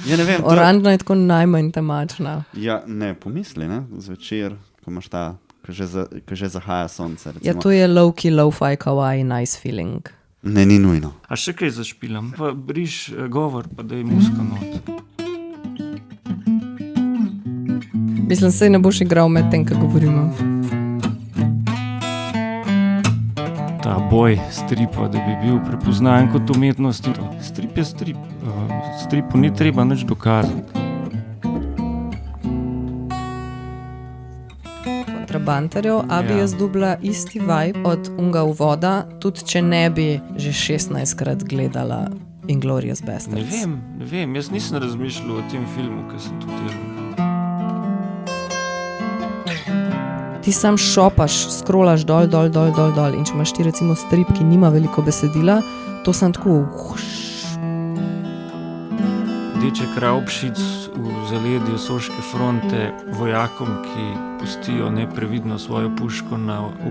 Ja, ne vem. Oranžna je tako najmanj temačna. Ja, ne, pomisli, ne? Zvečer, ko imaš ko že zahaja sonce. Recimo. Ja, to je low-key, low-fi, kawaii, nice feeling. Ne, ni nujno. A še kaj zašpilam? Pa briš govor, pa da je muska not. Mislim, se ne boš igral med tem, ko govorimo. Ta boj stripa, da bi bil prepoznan kot umetnost. Strip je strip. Stripu ni treba nič dokazati. Kontrabanterjev, a bi jaz dobila isti vibe od unga uvoda, tudi če ne bi že 16krat gledala Inglourious Basterds. Ne vem, jaz nisem razmišljal o tem filmu, ker sem tudi delal. Ti sam šopaš, scrollaš dol in če imaš ti recimo strip, ki nima veliko besedila, to sem tako Deček Ravpšic v zaledju Soške fronte vojakom, ki pustijo neprevidno svojo puško,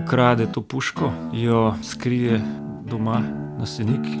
ukrade to puško, jo skrije doma na Seniki.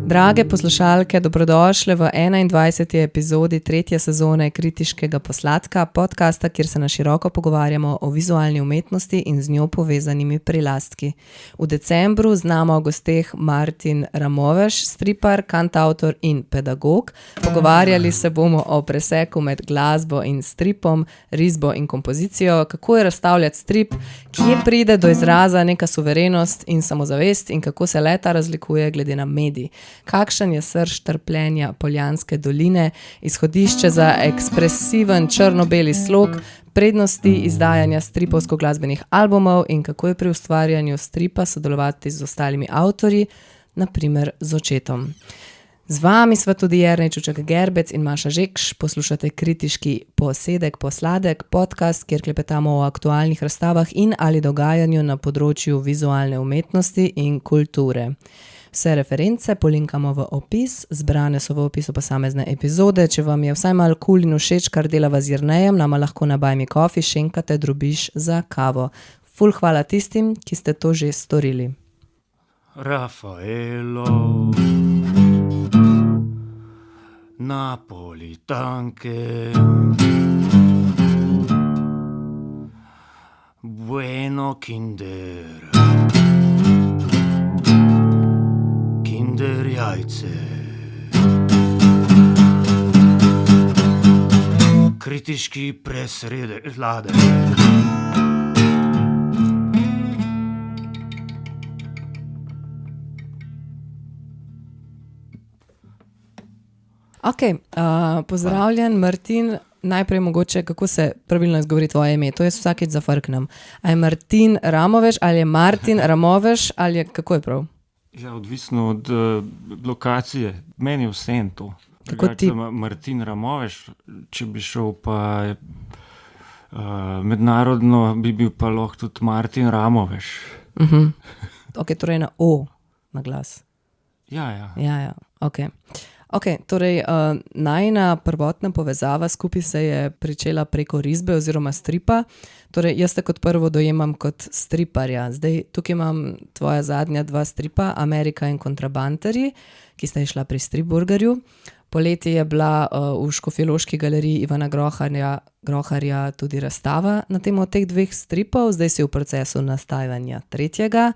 Drage poslušalke, dobrodošle v 21. epizodi 3. sezone Kritiškega posladka, podcasta, kjer se na široko pogovarjamo o vizualni umetnosti in z njo povezanimi prilastki. V decembru z nama v gosteh Martin Ramoveš, stripar, kantavtor in pedagog. Pogovarjali se bomo o preseku med glasbo in stripom, risbo in kompozicijo, kako je razstavljati strip, kje pride do izraza neka suverenost in samozavest in kako se le-ta razlikuje glede na medij. Kakšen je srž trpljenja Poljanske doline, izhodišče za ekspresiven črno-beli slog, prednosti izdajanja stripovsko-glasbenih albumov in kako je pri ustvarjanju stripa sodelovati z ostalimi avtorji, na primer z očetom. Z vami sva tudi Jernej Čučak-Gerbec in Maša Žekš, poslušate Kritiški posladek, podcast, kjer klepetamo o aktualnih razstavah in ali dogajanju na področju vizualne umetnosti in kulture. Vse reference polinkamo v opis, zbrane so v opisu posamezne epizode. Če vam je vsaj malo cool in všeč, kar delava z Jernejem, nama lahko na Buy Me Coffee šenkate drobiž za kavo. Ful hvala tistim, ki ste to že storili. Rafaelo, Napolitanke, Bueno Kinder, Kinder jajce, kritiški presladek. Ok, pozdravljen Martin, najprej mogoče, kako se pravilno izgovori tvoje ime, to jaz vsakeč zafrknem. A je Martin Ramoveš ali je Martin Ramoveš ali je, kako je prav? Ja, odvisno od lokacije. Meni je vseeno to. Kako ti? Martin Ramoveš, če bi šel pa mednarodno, bi bil pa lahko tudi Martin Ramoveš. Ok, torej na O na glas. Ja. Ja, ok. Ok, torej najina prvotna povezava skupaj se je pričela preko risbe oziroma stripa. Torej jaz te kot prvo dojemam kot striparja. Zdaj tukaj imam tvoja zadnja dva stripa, Amerika in Kontrabanterji, ki sta išla pri Stripburgerju. Poleti je bila v Škofjeloški galeriji Ivana Groharja tudi razstava na temo teh dveh stripov. Zdaj si v procesu nastajanja tretjega,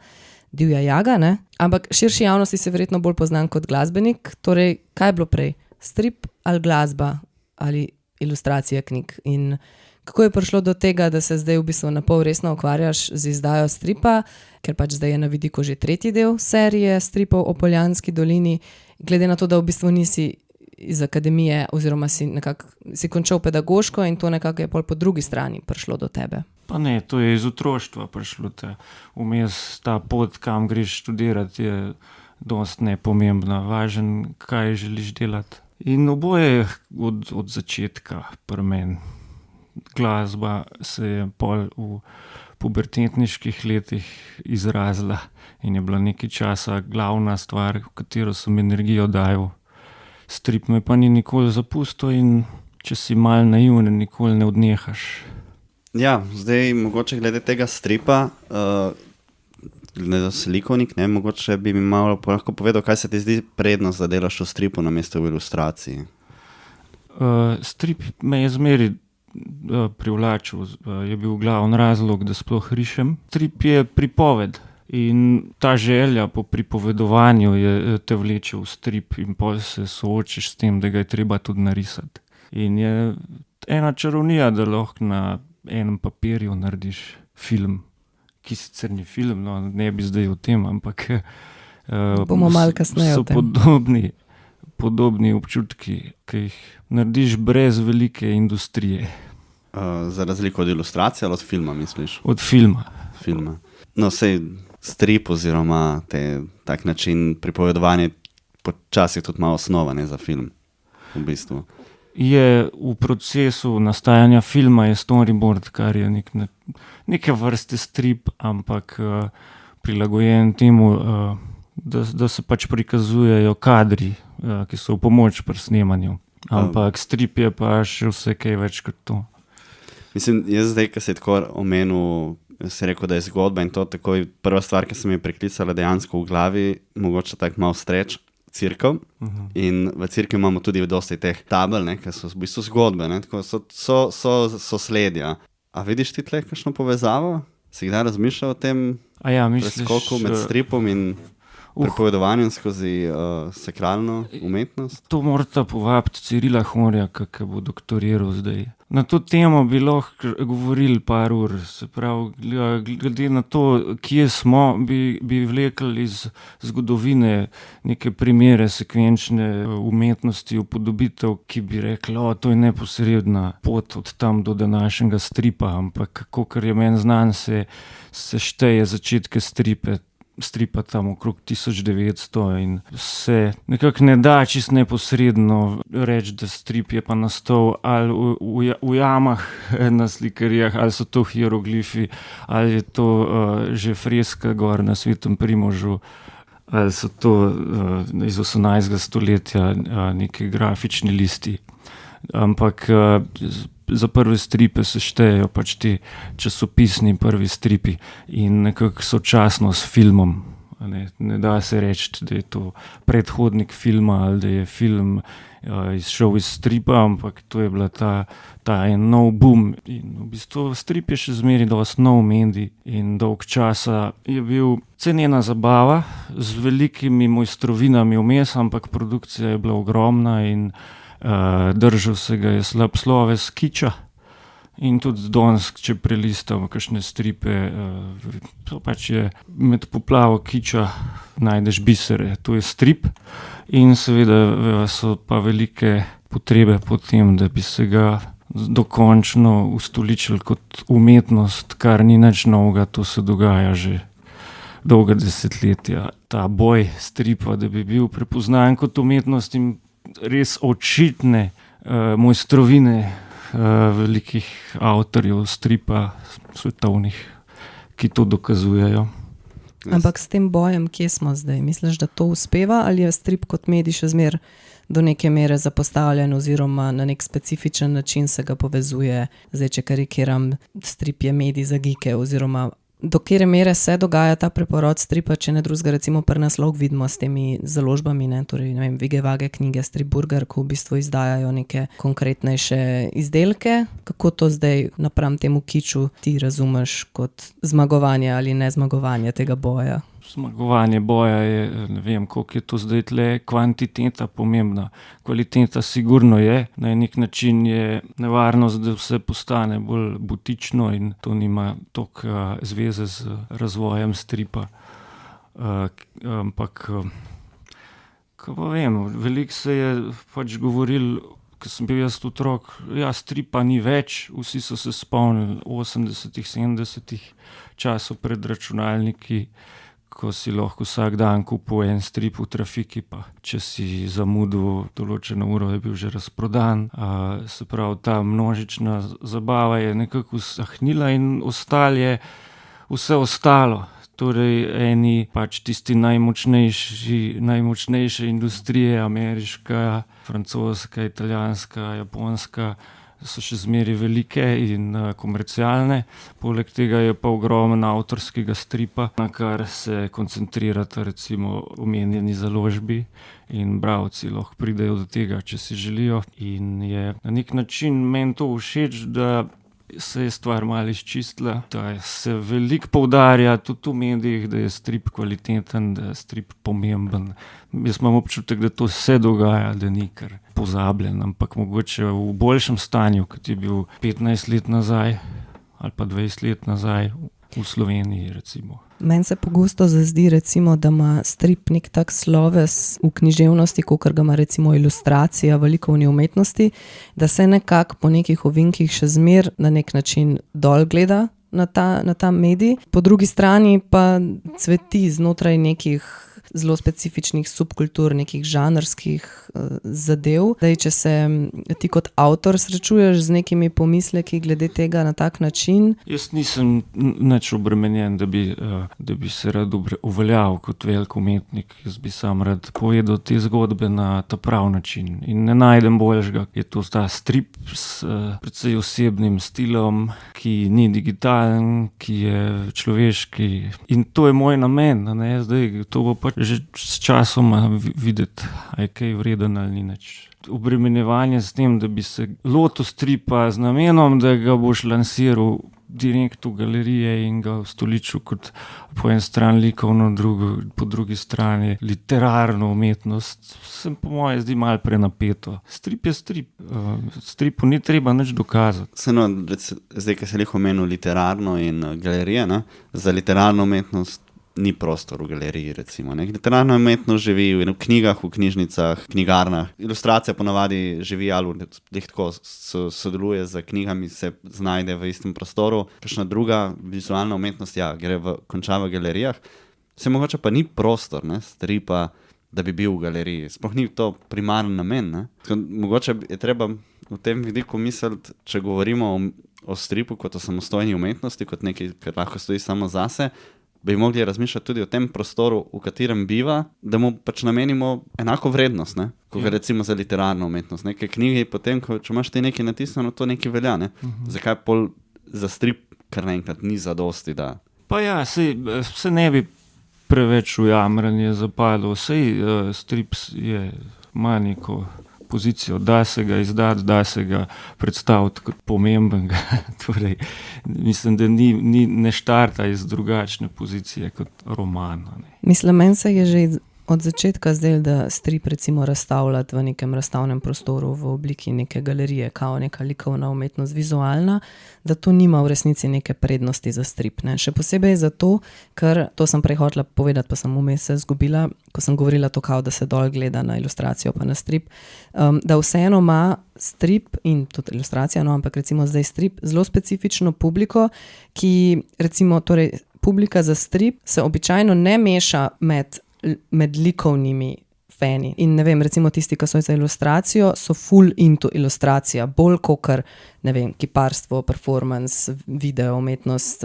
Divja jaga, ne? Ampak širši javnosti se verjetno bolj poznam kot glasbenik. Torej, kaj je bilo prej? Strip ali glasba ali ilustracija knjig? In kako je prišlo do tega, da se zdaj v bistvu napol resno ukvarjaš z izdajo stripa, ker pač zdaj je na vidiku že tretji del serije stripov o Poljanski dolini, glede na to, da v bistvu nisi iz akademije oziroma si končal pedagoško in to nekako je pol po drugi strani prišlo do tebe. Pa ne, to je iz otroštva prišlo. Vmes ta pot, kam greš študirati, je dosti nepomembna. Važen, kaj želiš delati. In oboje je od začetka pri meni. Glasba se je pol v pubertetniških letih izrazila in je bila nekaj časa glavna stvar, v katero sem energijo dajal. Strip me pa ni nikoli zapustil in če si mal naiven, nikoli ne odnehaš. Ja, zdaj mogoče glede tega stripa, Slikovnik, ne, mogoče bi mi malo lahko povedal, kaj se ti zdi prednost, da delaš v stripu namesto v ilustraciji. Strip me je zmeri privlačil, je bil glavni razlog, da sploh rišem. Strip je pripoved in ta želja po pripovedovanju te vleče v strip in pol se soočiš s tem, da ga je treba tudi narisati. In je ena čarovnija, da lahko na enem papirju narediš film, ki sicer ni film, no, ne bi zdaj o tem, ampak bomo malo kasneje o tem. So podobni občutki, ki jih narediš brez velike industrije. Za razliko od ilustracije ali od filma, misliš? Od filma. No, sej strip oziroma tak način pripovedovanja počasih tudi malo osnova, ne, za film, v bistvu. Je v procesu nastajanja filma je storyboard, kar je neke vrste strip, ampak prilagojen temu, da se pač prikazujejo kadri, ki so v pomoč pri snemanju. Ampak strip je pa še vse kaj več kot to. Mislim, jaz zdaj, ko si tako omenil, si rekel, da je zgodba in to takoj prva stvar, ki se mi je priklicala dejansko v glavi, mogoče tako malo streč, cirkev. In v cirkevi imamo tudi dosti teh tabel, ne, ki so v bistvu zgodbe, ne, tako so sledja. A vidiš ti tle kakšno povezavo? Si kdaj razmišljal o tem preskoku med stripom in pripovedovanjem skozi sakralno umetnost? To morata povabiti Cirila Horja, ki bo doktoriral zdaj. Na to temo bi lahko govorili par ur, se pravi, glede na to, kje smo, bi vlekli iz zgodovine neke primere sekvenčne umetnosti, upodobitev, ki bi rekli, to je neposredna pot od tam do današnjega stripa, ampak kakor je meni znan, se šteje začetke stripa tam okrog 1900 in se nekako ne da čisto neposredno reči, da strip je pa nastal ali v jamah na slikarijah, ali so to hieroglifi, ali je to že freska gor na Svetem Primožu, ali so to iz 18. stoletja neki grafični listi. Ampak za prve stripe se štejejo pač ti časopisni prvi stripi in nekako sočasno s filmom. Ne da se reči, da je to predhodnik filma ali da je film izšel iz stripa, ampak to je bila ta en nov boom. In v bistvu strip je še zmeraj dosti nov medij in dolg časa je bil cenena zabava z velikimi mojstrovinami vmes, ampak produkcija je bila ogromna in držal se ga je slab sloves kiča in tudi danes, če prelistam kakšne stripe, to pač je med poplavo kiča najdeš bisere, to je strip in seveda so pa velike potrebe po tem, da bi se ga dokončno ustoličili kot umetnost, kar ni nič novega, to se dogaja že dolga desetletja. Ta boj stripa, da bi bil prepoznan kot umetnost in res očitne mojstrovine velikih avtorjev stripa svetovnih, ki to dokazujejo. Ampak s tem bojem, kje smo zdaj? Misliš, da to uspeva ali je strip kot medij še zmer do neke mere zapostavljen oziroma na nek specifičen način se ga povezuje? Zdaj, če karikiram, strip je medij za geeke oziroma do kere mere se dogaja ta preporod stripa, če ne drugega, recimo pri nas lahko vidimo s temi založbami, ne, torej, ne vem, Vigevage knjige, Stripburger, ko v bistvu izdajajo neke konkretnejše izdelke. Kako to zdaj napram temu kiču ti razumeš kot zmagovanje ali nezmagovanje tega boja? Zmagovanje boja je, ne vem, koliko je to zdaj tle kvantiteta pomembna. Kvaliteta sigurno je, na nek način je nevarnost, da vse postane bolj butično in to nima toliko zveze z razvojem stripa. Ampak, ko pa vem, veliko se je pač govoril, ko sem bil jaz otrok, stripa ni več, vsi so se spomnili 80-ih, 70-ih časov pred računalniki, ko si lahko vsak dan kupil en strip v trafiki, pa če si zamudil določeno uro, je bil že razprodan. Se pravi, ta množična zabava je nekako usahnila in ostalo je vse ostalo. Torej, eni pač tisti najmočnejše industrije, ameriška, francoska, italijanska, japonska, so še zmeraj velike in komercialne. Poleg tega je pa ogromno avtorskega stripa, na kar se koncentrirata recimo omenjeni založbi in bralci lahko pridejo do tega, če si želijo. In je na nek način meni to všeč, da se je stvar malo izčistila, da se veliko poudarja tudi v medijih, da je strip kvaliteten, da je strip pomemben. Jaz imam občutek, da to se dogaja, da ni kar pozabljen, ampak mogoče v boljšem stanju, kot je bil 15 let nazaj ali pa 20 let nazaj v Sloveniji recimo. Meni se pogosto zazdi, recimo, da ima strip nek tak sloves v književnosti, kakor ga ima recimo ilustracija v likovni umetnosti, da se nekako po nekih ovinkih še zmer na nek način dol gleda na ta medij. Po drugi strani pa cveti znotraj nekih zelo specifičnih subkultur, nekih žanrskih zadev. Zdaj, če se ti kot avtor srečuješ z nekimi pomisleki glede tega na tak način? Jaz nisem nič obremenjen, da bi se rad uveljavil kot velik umetnik. Jaz bi sam rad povedal te zgodbe na ta prav način. In ne najdem boljšega. Je to ta strip s precej osebnim stilom, ki ni digitalen, ki je človeški. In to je moj namen. Zdaj, to bo pač že s časoma videti, aj kaj vreden ali ni nič. Obremenjevanje s tem, da bi se lotil stripa z namenom, da ga boš lansiral direkt v galerije in ga ustoličil kot po eni strani likovno, po drugi strani literarno umetnost, se po moje zdi malo prenapeto. Strip je strip. Stripu ni treba nič dokazati. Zdaj, ko se omenil literarno in galerije, ne? Za literarno umetnost ni prostor v galeriji, recimo. Literarna umetnost živi v knjigah, v knjižnicah, knjigarnah. Ilustracija ponavadi živi ali tako sodeluje z knjigami, se znajde v istem prostoru. Kakšna druga vizualna umetnost, konča v galerijah. Se mogoče pa ni prostor, stripa, da bi bil v galeriji. Sploh ni to primaren namen. Mogoče je treba v tem vidiku misliti, če govorimo o stripu kot o samostojni umetnosti, kot nekaj, kar lahko stoji samo zase, bi mogli razmišljati tudi o tem prostoru, v katerem biva, da mu pač namenimo enako vrednost, kot recimo za literarno umetnost. Neke knjige, potem, če imaš ti nekaj natisnjeno, to nekaj velja. Zakaj pol za strip kar naenkrat ni zadosti, da... Pa ja, se ne bi preveč v jamranje zapadlo. Strip ima neko pozicijo, da se ga izdati, da se ga predstaviti kot pomembenega. Torej, mislim, da ne štarta iz drugačne pozicije kot roman. Mislim, meni se je že od začetka zdelo, da strip recimo razstavljati v nekem razstavnem prostoru v obliki neke galerije, kao neka likovna umetnost, vizualna, da to nima v resnici neke prednosti za strip. Še posebej zato, ker, to sem prej hotela povedati, pa sem vmes se zgubila, ko sem govorila to kao, da se dol gleda na ilustracijo pa na strip, da vseeno ima strip in tudi ilustracija, ampak recimo zdaj strip, zelo specifično publiko, ki recimo, torej publika za strip se običajno ne meša med likovnimi fani. In ne vem, recimo tisti, ki so za ilustracijo, so full into ilustracija, bolj kokor, ne vem, kiparstvo, performance, video, umetnost,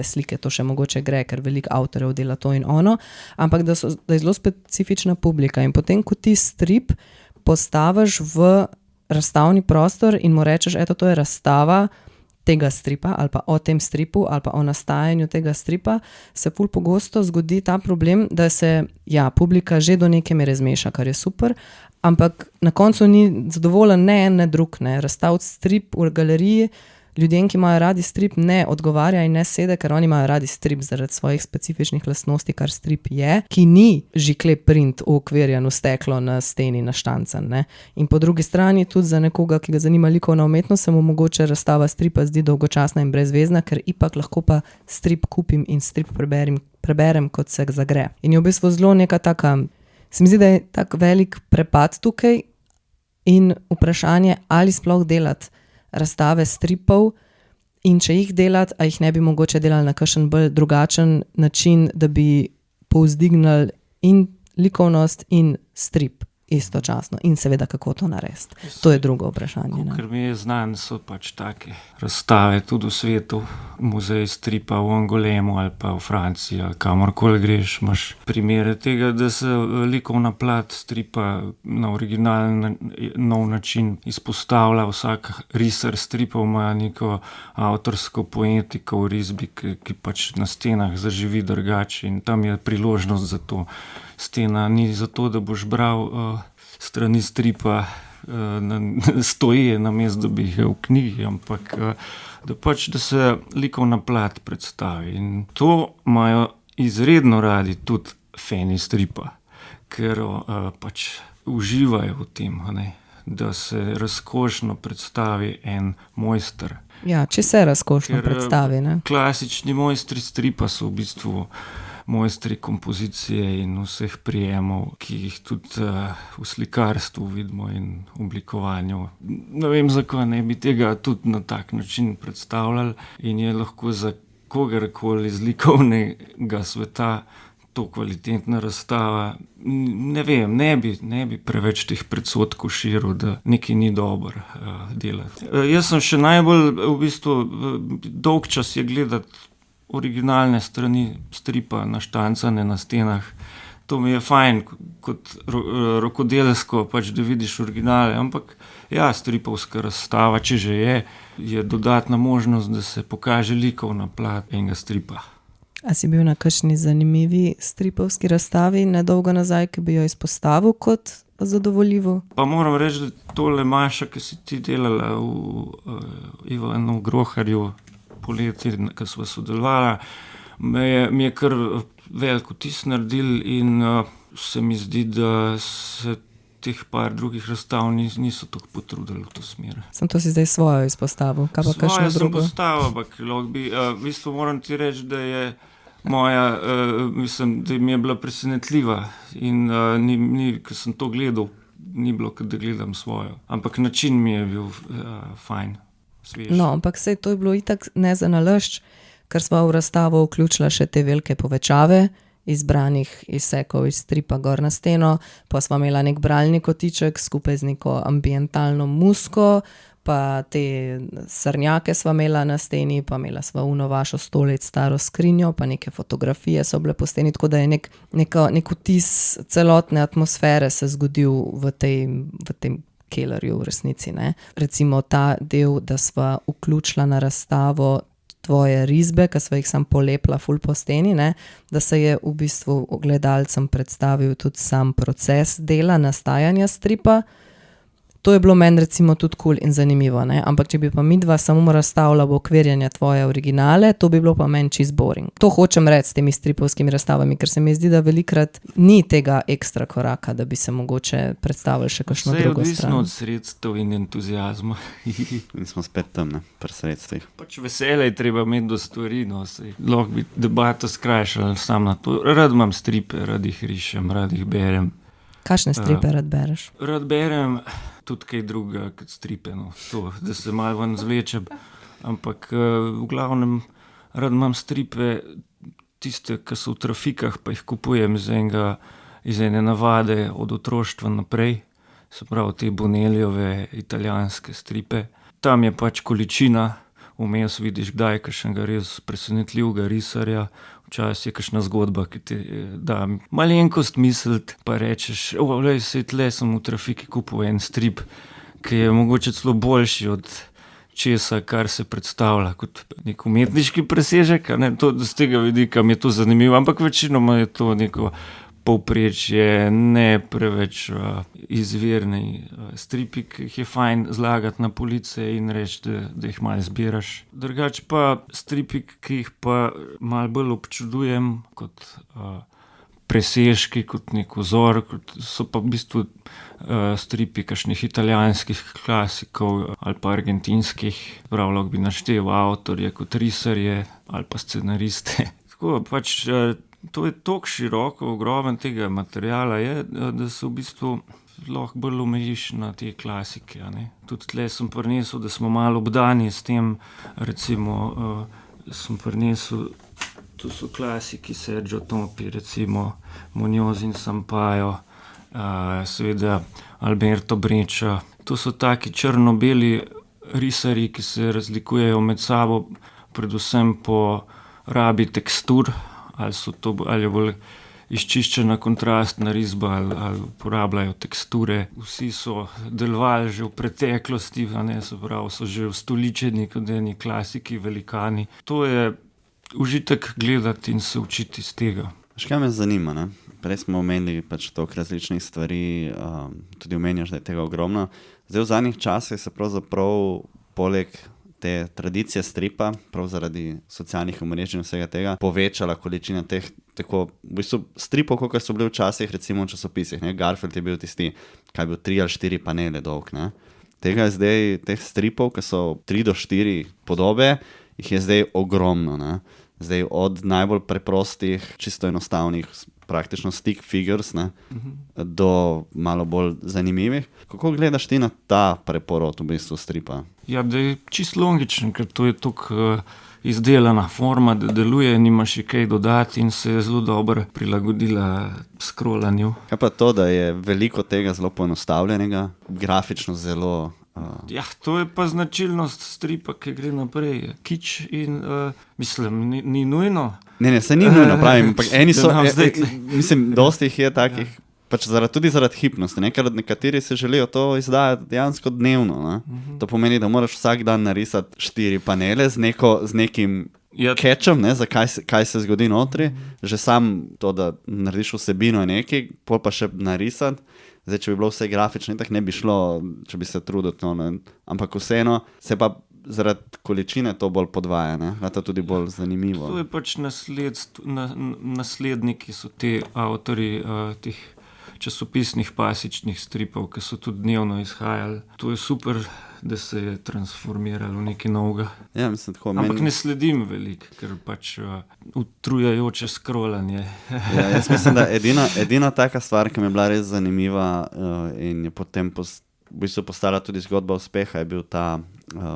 slike, to še mogoče gre, ker veliko avtorjev dela to in ono, ampak da je zelo specifična publika in potem, ko ti strip postaviš v razstavni prostor in mu rečeš, eto, to je razstava tega stripa ali pa o tem stripu ali pa o nastajanju tega stripa, se ful pogosto zgodi ta problem, da se publika že do neke mere zmeša, kar je super, ampak na koncu ni zadovoljen ne en, ne drug. Razstaviti strip v galeriji ljudem, ki imajo radi strip, ne odgovarja in ne sede, ker oni imajo radi strip zaradi svojih specifičnih lastnosti, kar strip je, ki ni žikle print uokvirjen v steklo na steni naštancan. In po drugi strani tudi za nekoga, ki ga zanima likovna umetnost, se mu mogoče razstava stripa zdi dolgočasna in brezvezna, ker ipak lahko pa strip kupim in strip preberem, kot se zagre. In je v bistvu zelo neka taka, se mi zdi, da je tak velik prepad tukaj in vprašanje, ali sploh delati razstave stripov in če jih delati, a jih ne bi mogoče delali na kakšen bolj drugačen način, da bi povzdignili in likovnost in strip istočasno in seveda kako to narediti. To je drugo vprašanje. Ne? Ker mi je znan, so pač take razstave tudi v svetu, muzej stripa v Angolemu ali pa v Franciji ali kamorkoli greš, imaš primere tega, da se likovna plat stripa na originalen nov način izpostavlja. Vsak risar stripov ima neko avtorsko poetiko v risbi, ki pač na stenah zaživi drugače in tam je priložnost za to. Stena ni zato, da boš bral strani stripa stoje, namesto da bi jih v knjigi, ampak da se likovna plat predstavi. In to imajo izredno radi tudi fani stripa, ker pač uživajo v tem, ne? Da se razkošno predstavi en mojster. Ja, če se razkošno predstavi. Ne? Klasični mojstri stripa so v bistvu mojstri kompozicije in vseh prijemov, ki jih tudi v slikarstvu vidimo in oblikovanju. Ne vem, zakaj ne bi tega tudi na tak način predstavljali in je lahko za kogarkoli iz likovnega sveta to kvalitetna razstava. Ne vem, ne bi preveč teh predsodkov širil, da nekaj ni dobro delati. Jaz sem še najbolj v bistvu dolg čas je gledati originalne strani stripa naštancane na stenah. To mi je fajn, kot rokodelsko, pač da vidiš originale, ampak ja, stripovska razstava, če že je dodatna možnost, da se pokaže likovna plat enega stripa. A si bil na kakšni zanimivi stripovski razstavi nedolgo nazaj, ki bi jo izpostavil kot zadovoljivo? Pa moram reči, da tole Maša, ki si ti delala v Ivanu Groharju poleti, ko sva sodelovala, mi je kar velik vtis naredil in se mi zdi, da se teh par drugih razstav niso tako potrudili v to smer. Sem to si zdaj svojo izpostavil, kaj pa kakšno drugo? Svojo sem postavil, ampak v bistvu moram ti reči, da je moja, mislim, da mi je bila presenetljiva in ko sem to gledal, ni bilo, kot da gledam svojo. Ampak način mi je bil fajn. Svež. No, ampak sej to je bilo itak ne za nalašč, ker sva v razstavo vključila še te velike povečave, izbranih izsekov iz stripa gor na steno, pa sva imela nek bralni kotiček skupaj z neko ambientalno musko, pa te srnjake sva imela na steni, pa imela sva uno vašo stolec, staro skrinjo, pa neke fotografije so bile po steni, tako da je nek vtis celotne atmosfere se zgodil v tem kelerju v resnici. Ne? Recimo ta del, da sva vključila na razstavo tvoje risbe, ki sva jih sam polepila ful po steni, ne? Da se je v bistvu gledalcem predstavil tudi sam proces dela, nastajanja stripa. To je bilo meni recimo tudi cool in zanimivo, ne? Ampak če bi pa midva samo razstavila v okvirjanja tvoje originale, to bi bilo pa meni čist boring. To hočem reči s temi stripovskimi razstavami, ker se mi zdi, da velikrat ni tega ekstra koraka, da bi se mogoče predstavili še kakšno drugo stran. Vse je odvisno od sredstev in entuzijazma. In smo spet tam, ne, pri sredstvih. Pač veselje je treba imeti do stvari, no, lahko bi debato skrajšali sam na to. Rad imam stripe, rad jih rišem, rad jih berem. Kakšne stripe rad bereš? Rad berem tudi kaj druga kot stripe, no. To, da se malo ven zvlečem. Ampak v glavnem rad imam stripe, tiste, ki so v trafikah, pa jih kupujem iz ene navade od otroštva naprej. Se pravi, te Bonelliove italijanske stripe. Tam je pač količina, vmes vidiš kdaj kakšnega res presenetljivega risarja. Včasih je kakšna zgodba, ki ti da malenkost misliti, pa rečeš, sej tle sem v trafiki kupil en strip, ki je mogoče celo boljši od česa, kar se predstavlja kot nek umetniški presežek. Z tega vidika mi je to zanimivo, ampak večinoma je to neko povprečje, ne preveč izvirni stripi, ki jih je fajn zlagati na police in reči, da jih malo zbiraš. Drugače pa stripi, ki jih pa malo bolj občudujem kot presežki, kot nek vzor, so pa v bistvu stripi kakšnih italijanskih klasikov ali pa argentinskih. Prav lahko bi naštel avtorje kot risarje ali pa scenariste. Tako pač to je toliko široko, ogromen tega materiala je, da se v bistvu lahko bolj omejiš na te klasike. Tudi tle sem prinesel, da smo malo obdani s tem, recimo sem prinesel, to so klasiki Sergio Topi, recimo Muñoz in Sampaio, seveda Alberto Breccia. To so taki črno-beli risarji, ki se razlikujejo med sabo, predvsem po rabi tekstur, ali je bolj izčiščena kontrastna risba ali uporabljajo teksture. Vsi so delovali že v preteklosti, se pravi, so že ustoličeni kot eni klasiki, velikani. To je užitek gledati in se učiti iz tega. Kaj me zanima, ne? Prej smo omenili toliko različnih stvari, tudi omenjaš, da je tega ogromno. Zdaj v zadnjih časih se pravzaprav poleg te tradicije stripa, prav zaradi socialnih omrežij in vsega tega, povečala količina teh tako, v bistvu stripov, kot so bili včasih, recimo v časopisih. Garfield je bil tisti, kaj je bil 3 ali 4 panele dolg. Tega je zdaj, teh stripov, ki so 3 do 4 podobe, jih je zdaj ogromno. Zdaj od najbolj preprostih, čisto enostavnih, praktično stick figures, do malo bolj zanimivih. Kako gledaš ti na ta preporod v bistvu stripa? Ja, da je čisto logičen, ker to je tako izdelana forma, da deluje, nimaš še kaj dodati in se je zelo dobro prilagodila scrollanju. Kaj pa to, da je veliko tega zelo poenostavljenega, grafično zelo... Ja, to je pa značilnost stripa, ki gre naprej. Kič in, mislim, ni nujno. Ne, se ni nujno, pravim, ampak eni so, mislim, dosti jih je takih, tudi zaradi hipnosti, ker nekateri se želijo to izdajati dejansko dnevno. To pomeni, da moraš vsak dan narisati 4 panele z nekim catchom, kaj se zgodi notri, že sam to, da narediš vsebino je nekaj, pol pa še narisati. Zdaj, če bi bilo vse grafično, tako ne bi šlo, če bi se trudil to, ampak vseeno se pa zaradi količine to bolj podvaja, da to tudi bolj zanimivo. To je pač nasledniki so te avtorji teh časopisnih pasičnih stripov, ki so tudi dnevno izhajali. To je super, da se je transformiralo v nekaj novega. Ja, mislim, tako ampak ne sledim veliko, ker pač utrujajoče scrollanje. Ja, jaz mislim, da edina taka stvar, ki mi je bila res zanimiva in je potem v bistvu postala tudi zgodba uspeha, je bil ta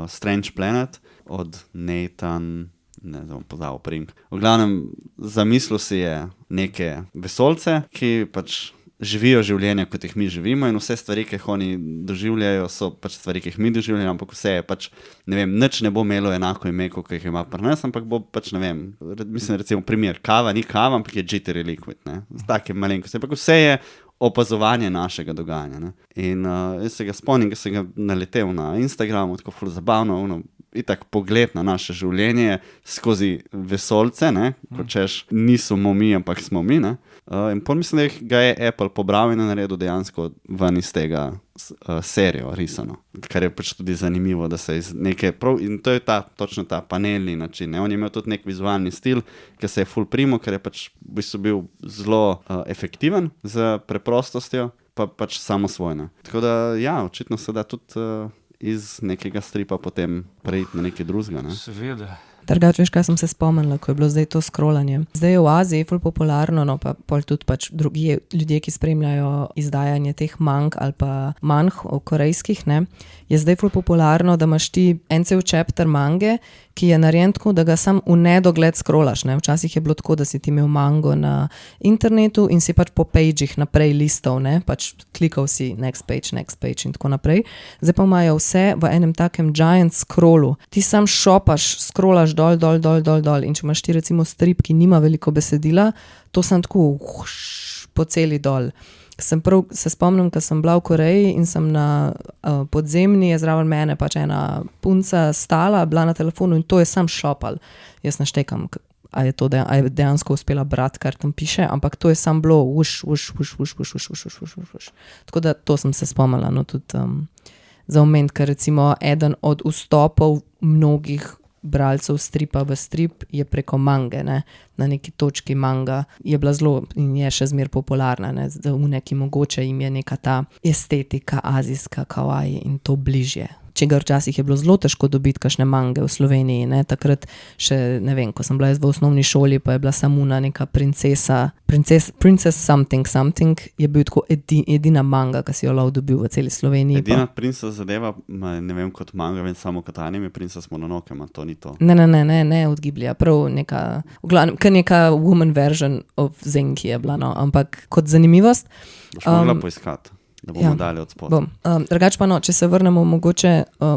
Strange Planet od Nathan, ne znam pozabil priimek. V glavnem, zamislil si je neke vesoljce, ki pač živijo življenje, kot jih mi živimo, in vse stvari, ki jih oni doživljajo, so pač stvari, ki jih mi doživljamo, ampak vse je pač, ne vem, nič ne bo imelo enako ime, kot jih ima pri nas, ampak bo pač, ne vem, mislim, recimo primer, kava ni kava, ampak je jittery liquid, take malenkosti, ampak vse je opazovanje našega dogajanja. In jaz se ga spomnim, da sem ga naletel na Instagramu, tako ful zabavno, itak pogled na naše življenje skozi vesoljce, ko češ niso mi, ampak smo mi, in pol mislim, da ga je Apple pobral in naredil dejansko ven iz tega serijo risano, kar je pač tudi zanimivo, da se iz neke, in to je točno ta panelni način, on je imel tudi nek vizualni stil, ki se je ful primo, ker je pač v bistvu bil zelo efektiven z preprostostjo, pa pač samosvojno. Tako da, ja, očitno se da tudi iz nekega stripa potem preiti na nekaj drugega. Seveda. Drugače, veš, kaj sem se spomnila, ko je bilo zdaj to scrollanje. Zdaj je v Aziji ful popularno, pa pol tudi pač drugi ljudje, ki spremljajo izdajanje teh mang ali pa manj korejskih, je zdaj ful popularno, da imaš ti en cel chapter mange, ki je narejen tako, da ga sam v nedogled scrollaš. Včasih je bilo tako, da si ti imel mango na internetu in si pač po pageih naprej listov, pač klikal si next page in tako naprej. Zdaj pa imajo vse v enem takem giant scrollu. Ti sam šopaš, scrollaš dol in če imaš ti recimo strip, ki nima veliko besedila, to sem tako po celi dol. Se spomnim, ko sem bila v Koreji in sem na podzemni, je zraven mene pač ena punca stala, bila na telefonu in to je sam šopal. Jaz naštekam, a je dejansko uspela brati, kar tam piše, ampak to je sam bilo uš. Tako da to sem se spomnila, tudi za omeniti, ker recimo eden od vstopov mnogih bralcev stripa v strip je preko mange, na neki točki manga je bila zelo in je še zmer popularna, v neki mogoče jim je neka ta estetika azijska kawaii in to bližje. čegar včasih je bilo zelo težko dobiti kakšne mange v Sloveniji. Ne? Takrat še, ne vem, ko sem bila jaz v osnovni šoli, pa je bila Samuna neka princesa, Princess something, je bil tako edina manga, ki si jo lahko dobil v celi Sloveniji. Edina princesa zadeva, ne vem, kot manga, vem samo kot anime, Princess Mononoke, to ni to. Ne od Ghiblija, prav neka, v glavnem, neka woman version of Zenki je bila, no, ampak kot zanimivost. Boš mogla poiskati, da bomo dali od spodaj. Drugače pa če se vrnemo mogoče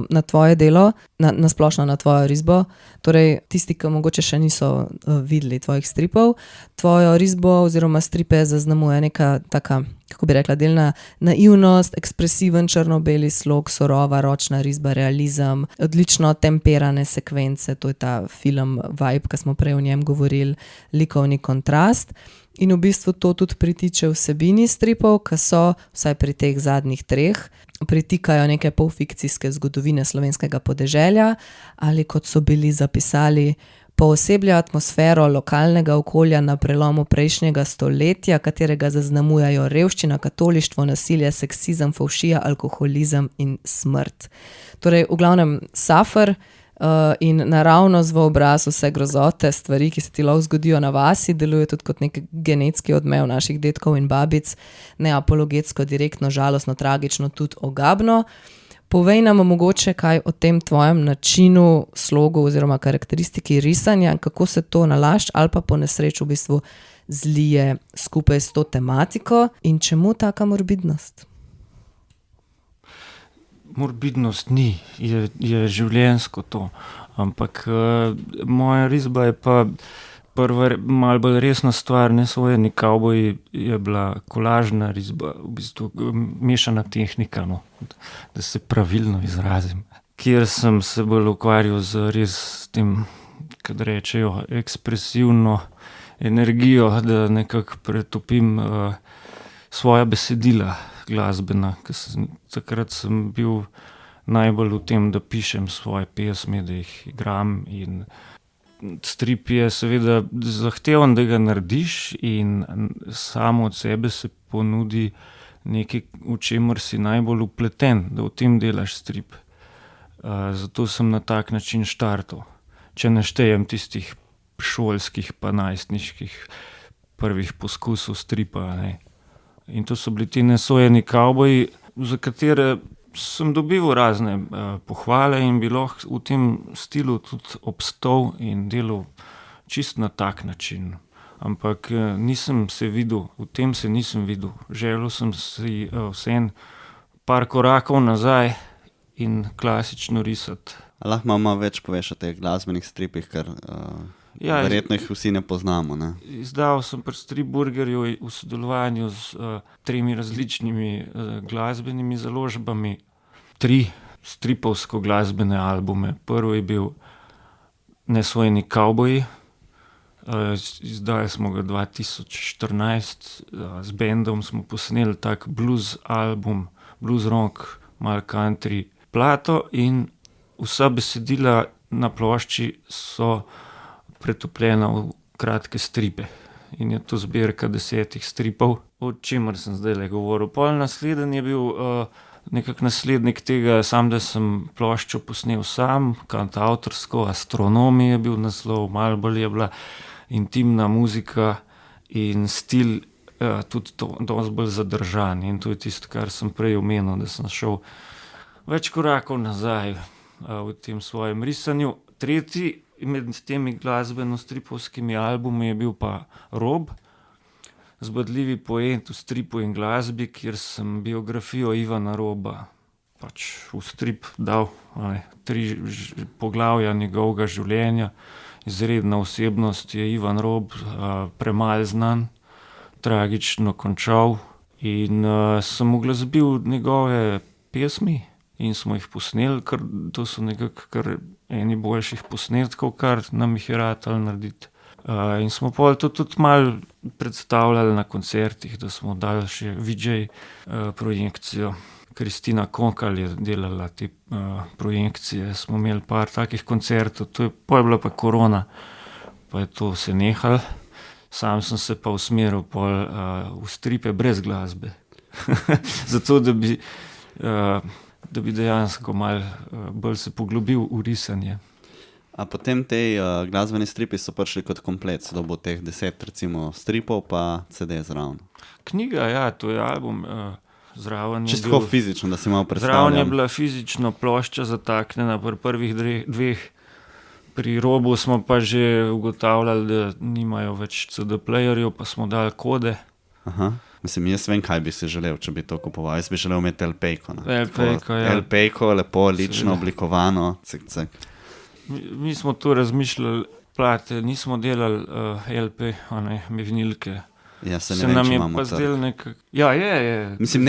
na tvoje delo, na splošno na tvojo risbo, torej tisti, ki mogoče še niso videli tvojih stripov, tvojo risbo oziroma stripe zaznamuje neka taka, kako bi rekla, delna naivnost, ekspresiven črno-beli slog, surova ročna risba, realizem, odlično temperane sekvence, to je ta film Vibe, ki smo prej o njem govorili, likovni kontrast. In v bistvu to tudi pritiče vsebini stripov, ki so, vsaj pri teh zadnjih 3, pritikajo neke polfikcijske zgodovine slovenskega podeželja ali kot so bili zapisali, pooseblja atmosfero lokalnega okolja na prelomu prejšnjega stoletja, katerega zaznamujajo revščina, katolištvo, nasilje, seksizem, fovšija, alkoholizem in smrt. Torej, v glavnem safer in naravnost v obraz vse grozote, stvari, ki se ti lahko zgodijo na vasi, deluje tudi kot nek genetski odmev naših dedkov in babic, neapologetsko, direktno, žalostno, tragično, tudi ogabno. Povej nam mogoče kaj o tem tvojem načinu, slogu oziroma karakteristiki risanja, kako se to nalašč ali pa po nesreču v bistvu zlije skupaj s to tematiko in čemu taka morbidnost? Morbidnost ni, je življenjsko to, ampak moja risba je pa prva malo bolj resna stvar, Nesojeni kavboji je bila kolažna risba, v bistvu mešana tehnika, no, da se pravilno izrazim, kjer sem se bolj ukvarjal z res tem, kad rečejo, ekspresivno energijo, da nekako pretopim svoja besedila glasbena, takrat sem bil najbolj v tem, da pišem svoje pesmi, da jih igram in strip je seveda zahteven, da ga narediš in samo od sebe se ponudi nekaj, v čemer si najbolj vpleten, da v tem delaš strip. Zato sem na tak način štartal. Če ne štejem tistih šolskih pa najstniških prvih poskusov stripa, ne. In to so bili ti Nesojeni kavboji, za katere sem dobil razne pohvale in bi lahko v tem stilu tudi obstal in delal čist na tak način. Ampak nisem se videl, v tem se nisem videl. Želel sem si vseeno par korakov nazaj in klasično risati. Lahko malo več poveš o teh glasbenih stripih, ker verjetno jih vsi ne poznamo, ne? Izdal sem pri Stripburgerju v sodelovanju z 3 različnimi glasbenimi založbami 3 stripovsko glasbene albume. Prvi je bil Nesojeni kavboji, izdali smo ga 2014, z bendom smo posneli tak blues album, blues rock, malo country plato in vsa besedila na plošči so pretopljena v kratke stripe. In je to zbirka 10 stripov, o čemer sem zdajle govoril. Pol naslednji je bil nekako naslednik tega, da sem ploščo posnel sam, kantavtorsko, Astronomi je bil naslov, malo bolj je bila intimna muzika in stil tudi dosti bolj zadržan. In to je tisto, kar sem prej omenil, da sem šel več korakov nazaj v tem svojem risanju. Tretji med temi glasbeno-stripovskimi albumi je bil pa Rob, zbadljivi poet v stripu in glasbi, kjer sem biografijo Ivana Roba pač v strip dal 3 poglavja njegovega življenja. Izredna osebnost je Ivan Rob, premalo znan, tragično končal in sem uglasbil njegove pesmi in smo jih posneli, ker to so nekako kar eni boljših posnetkov, kar nam jih je ratalo narediti. In smo pol to tudi malo predstavljali na koncertih, da smo dali še VJ projekcijo. Kristina Konkal je delala te projekcije, smo imeli par takih koncertov, pol je bila pa korona, pa je to se nehalo. Sam sem se pa usmeril pol v stripe brez glasbe. Zato, da bi da bi dejansko malo bolj se poglobil v risanje. A potem te glasbeni stripi so prišli kot komplet, da bo teh 10 recimo stripov pa CD zraven. Knjiga, ja, to je album. Zraven je Čisto fizično, da si malo predstavljam. Zraven je bila fizično plošča zataknjena pri prvih dveh. Pri robu smo pa že ugotavljali, da nimajo več CD-playerjev, pa smo dali kode. Aha. Mislim, jaz vem, kaj bi si želel, če bi to kupoval. Jaz bi želel imeti LP-ko. LP-ko, ja. LP-ko, lepo, lično oblikovano, cik. Mi smo tu razmišljali, plate, nismo delali LP, vinilke. Ja, se ne vem, če imamo trg. Ja, je. Mislim,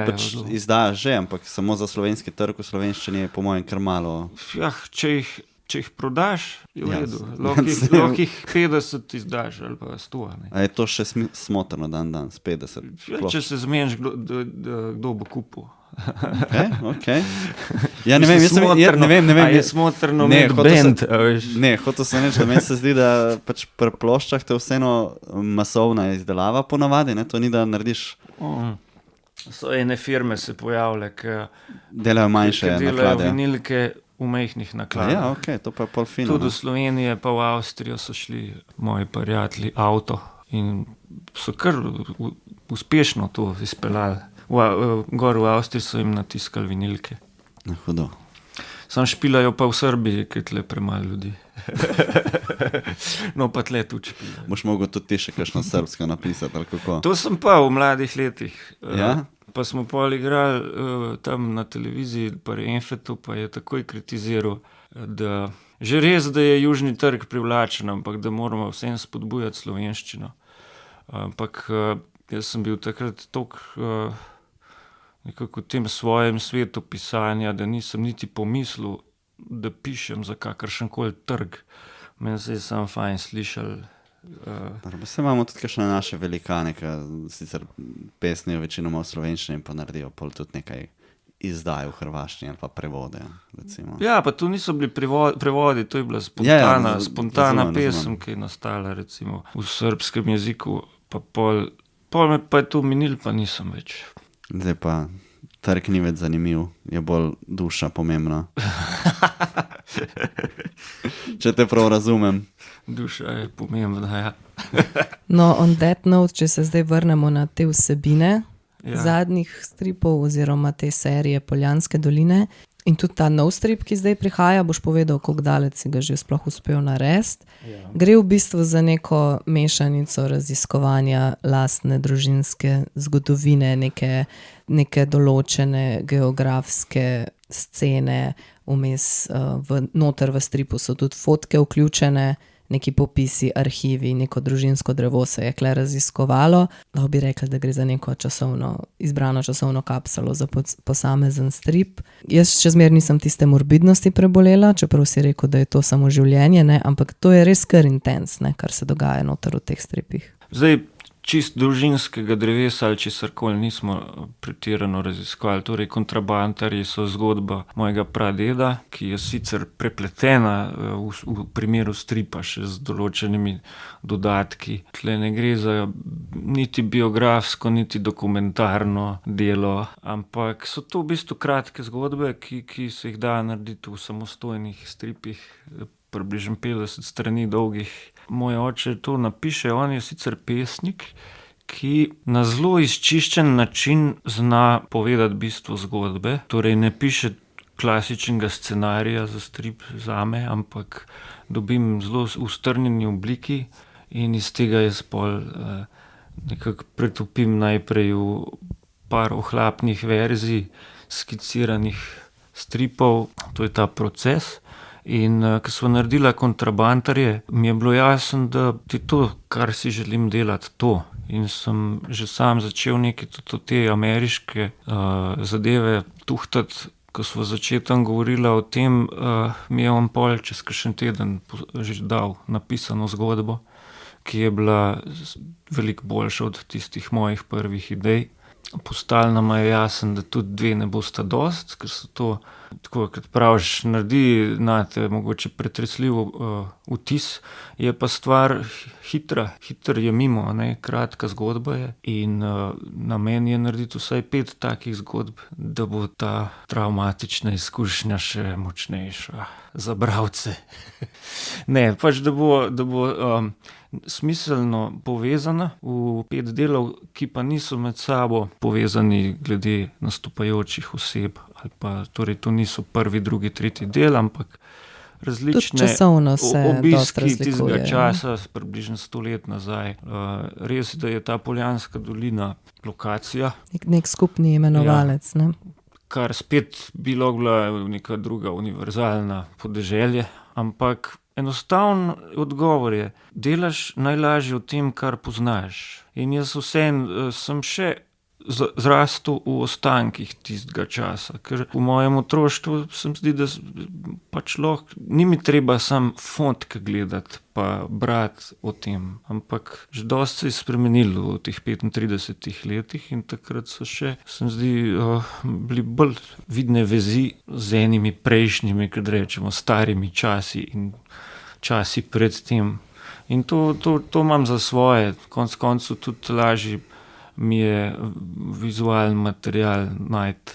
pač izdaja že, ampak samo za slovenski trg v slovenščini je po mojem kar malo. Ja, če jih prodaš, je v redu. Lahko jih 50 izdaš ali pa 100. A je to še smotrno dan s 50? Ja, če se zmeniš, kdo bo kupil. Okay. Ja, ne vem. Je smotrno imeti band. Ne, hotel sem reči, da meni se zdi, da pač pri ploščah te vseeno masovna izdelava ponavadi, ne? To ni, da narediš. So ene firme se pojavile, ki delajo manjše naklade. Delajo vinilke v majhnih nakladah. Ja, ok, to pa je pol fino. Tudi v Sloveniji pa v Avstrijo so šli moji prijatelji avto in so kar uspešno to izpeljali. Gor v Avstriji so jim natiskali vinilke. Hudo. Sam špilajo pa v Srbiji, ker tle premalo ljudi. No, pa tle tudi špilajo. Boš mogel tudi ti še kakšno srbsko napisati, ali kako? To sem pa v mladih letih. Ja? Pa smo pol igrali tam na televiziji, pri Enfetu, pa je takoj kritiziral, da že res, da je južni trg privlačen, ampak da moramo vsem spodbujati slovenščino. Ampak jaz sem bil takrat toliko nekako v tem svojem svetu pisanja, da nisem niti pomislil, da pišem za kakršenkoli trg. Meni se je sam fajn slišal. Se imamo tudi kakšne naše velikane, ki sicer pesnijo večinoma v slovenščini, pa naredijo pol tudi nekaj izdaj v hrvaščini ali pa prevode. Recimo. Ja, pa tu niso bili prevodi, to je bila spontana pesem, ki je nastala recimo v srbskem jeziku, pa pol me pa je tu minil, pa nisem več. Zdaj pa trg ni več zanimiv, je bolj duša pomembna. Če te prav razumem. Duša je pomembna, ja. No, on that note, če se zdaj vrnemo na te vsebine zadnjih stripov oziroma te serije Poljanske doline in tudi ta nov strip, ki zdaj prihaja, boš povedal, koliko daleč si ga že sploh uspel narediti. Ja. Gre v bistvu za neko mešanico raziskovanja lastne družinske zgodovine, neke določene geografske scene, vmes noter v stripu so tudi fotke vključene, neki popisi, arhivi, neko družinsko drevo se je kle raziskovalo. Lahko bi rekli, da gre za neko izbrano časovno kapsulo za posamezen strip. Jaz še zmeraj nisem tiste morbidnosti prebolela, čeprav si rekel, da je to samo življenje, ne? Ampak to je res kar intens, ne? Kar se dogaja noter v teh stripih. Zdaj, čist družinskega drevesa ali česarkoli nismo pretirano raziskovali. Torej, Kontrabantarji so zgodba mojega pradeda, ki je sicer prepletena v primeru stripa še z določenimi dodatki. Tle ne gre za niti biografsko, niti dokumentarno delo, ampak so to v bistvu kratke zgodbe, ki se jih da narediti v samostojnih stripih, približno 50 strani dolgih. Moj oče to napiše, on je sicer pesnik, ki na zelo izčiščen način zna povedati bistvo zgodbe. Torej ne piše klasičnega scenarija za strip zame, ampak dobim zelo v strnjeni obliki in iz tega jaz pol nekako pretopim najprej v par ohlapnih verzij skiciranih stripov. To je ta proces. In ko smo naredila Kontrabantarje, mi je bilo jasno, da je to, kar si želim delati, to. In sem že sam začel neke te ameriške zadeve tuhtati. Ko smo začetem govorila o tem, mi je on pol čez kakšen teden že dal napisano zgodbo, ki je bila veliko boljša od tistih mojih prvih idej. postalo nama je jasen, da tudi 2 ne bosta dost, ker so to, tako kot praviš, naredi nate mogoče pretresljiv vtis, je pa stvar hiter je mimo, ne, kratka zgodba je in namen je narediti vsaj 5 takih zgodb, da bo ta travmatična izkušnja še močnejša za bralce. Ne, pač da bo smiselno povezana v 5 delov, ki pa niso med sabo povezani glede nastopajočih oseb, ali pa torej to niso prvi, drugi, tretji del, ampak različne obiski tistega časa, približno 100 let nazaj. Res, da je ta Poljanska dolina lokacija. Nek skupni imenovalec, ne? Kar spet bi lahko bila neka druga univerzalna podeželje, ampak enostaven odgovor je, delaš najlažje v tem, kar poznaš. In jaz vseeno sem še zrastel v ostankih tistega časa, ker v mojem otroštvu se mi zdi, da pač lahko, ni mi treba sam fotke gledati pa brati o tem, ampak že dosti se je spremenilo v teh 35 letih in takrat so še, se mi zdi, bili bolj vidne vezi z enimi prejšnjimi, kad rečemo, starimi časi in časi pred tem. In to imam za svoje, konec koncev tudi lažje mi je vizualni material najti,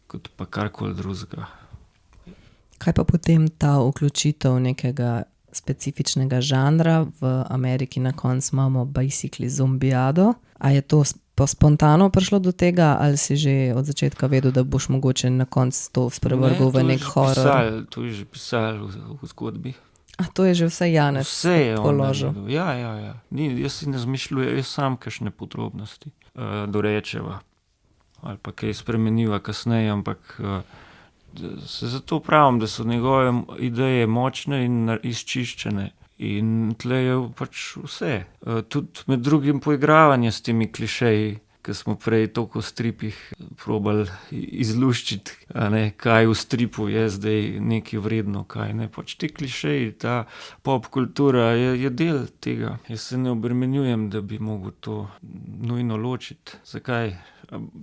kot pa karkoli drugega. Kaj pa potem ta vključitev nekega specifičnega žanra? V Ameriki na koncu imamo basically zombijado. A je to spontano prišlo do tega, ali si že od začetka vedel, da boš mogoče na koncu to sprevrgal v nek horor? To je že pisal v zgodbi. A to je že vse Janez položil? Ja. Jaz si ne zmišljujem, jaz sam kakšne podrobnosti dorečeva ali pa kaj spremeniva kasneje, ampak se zato pravim, da so njegove ideje močne in izčiščene. In tle je pač vse. Tudi med drugim poigravanje s temi klišeji, ki smo prej toliko v stripih probali izluščiti, a ne, kaj v stripu je zdaj nekaj vredno, kaj ne. Pač ti klišeji, ta pop kultura je del tega. Jaz se ne obremenjujem, da bi mogel to nujno ločiti. Zakaj?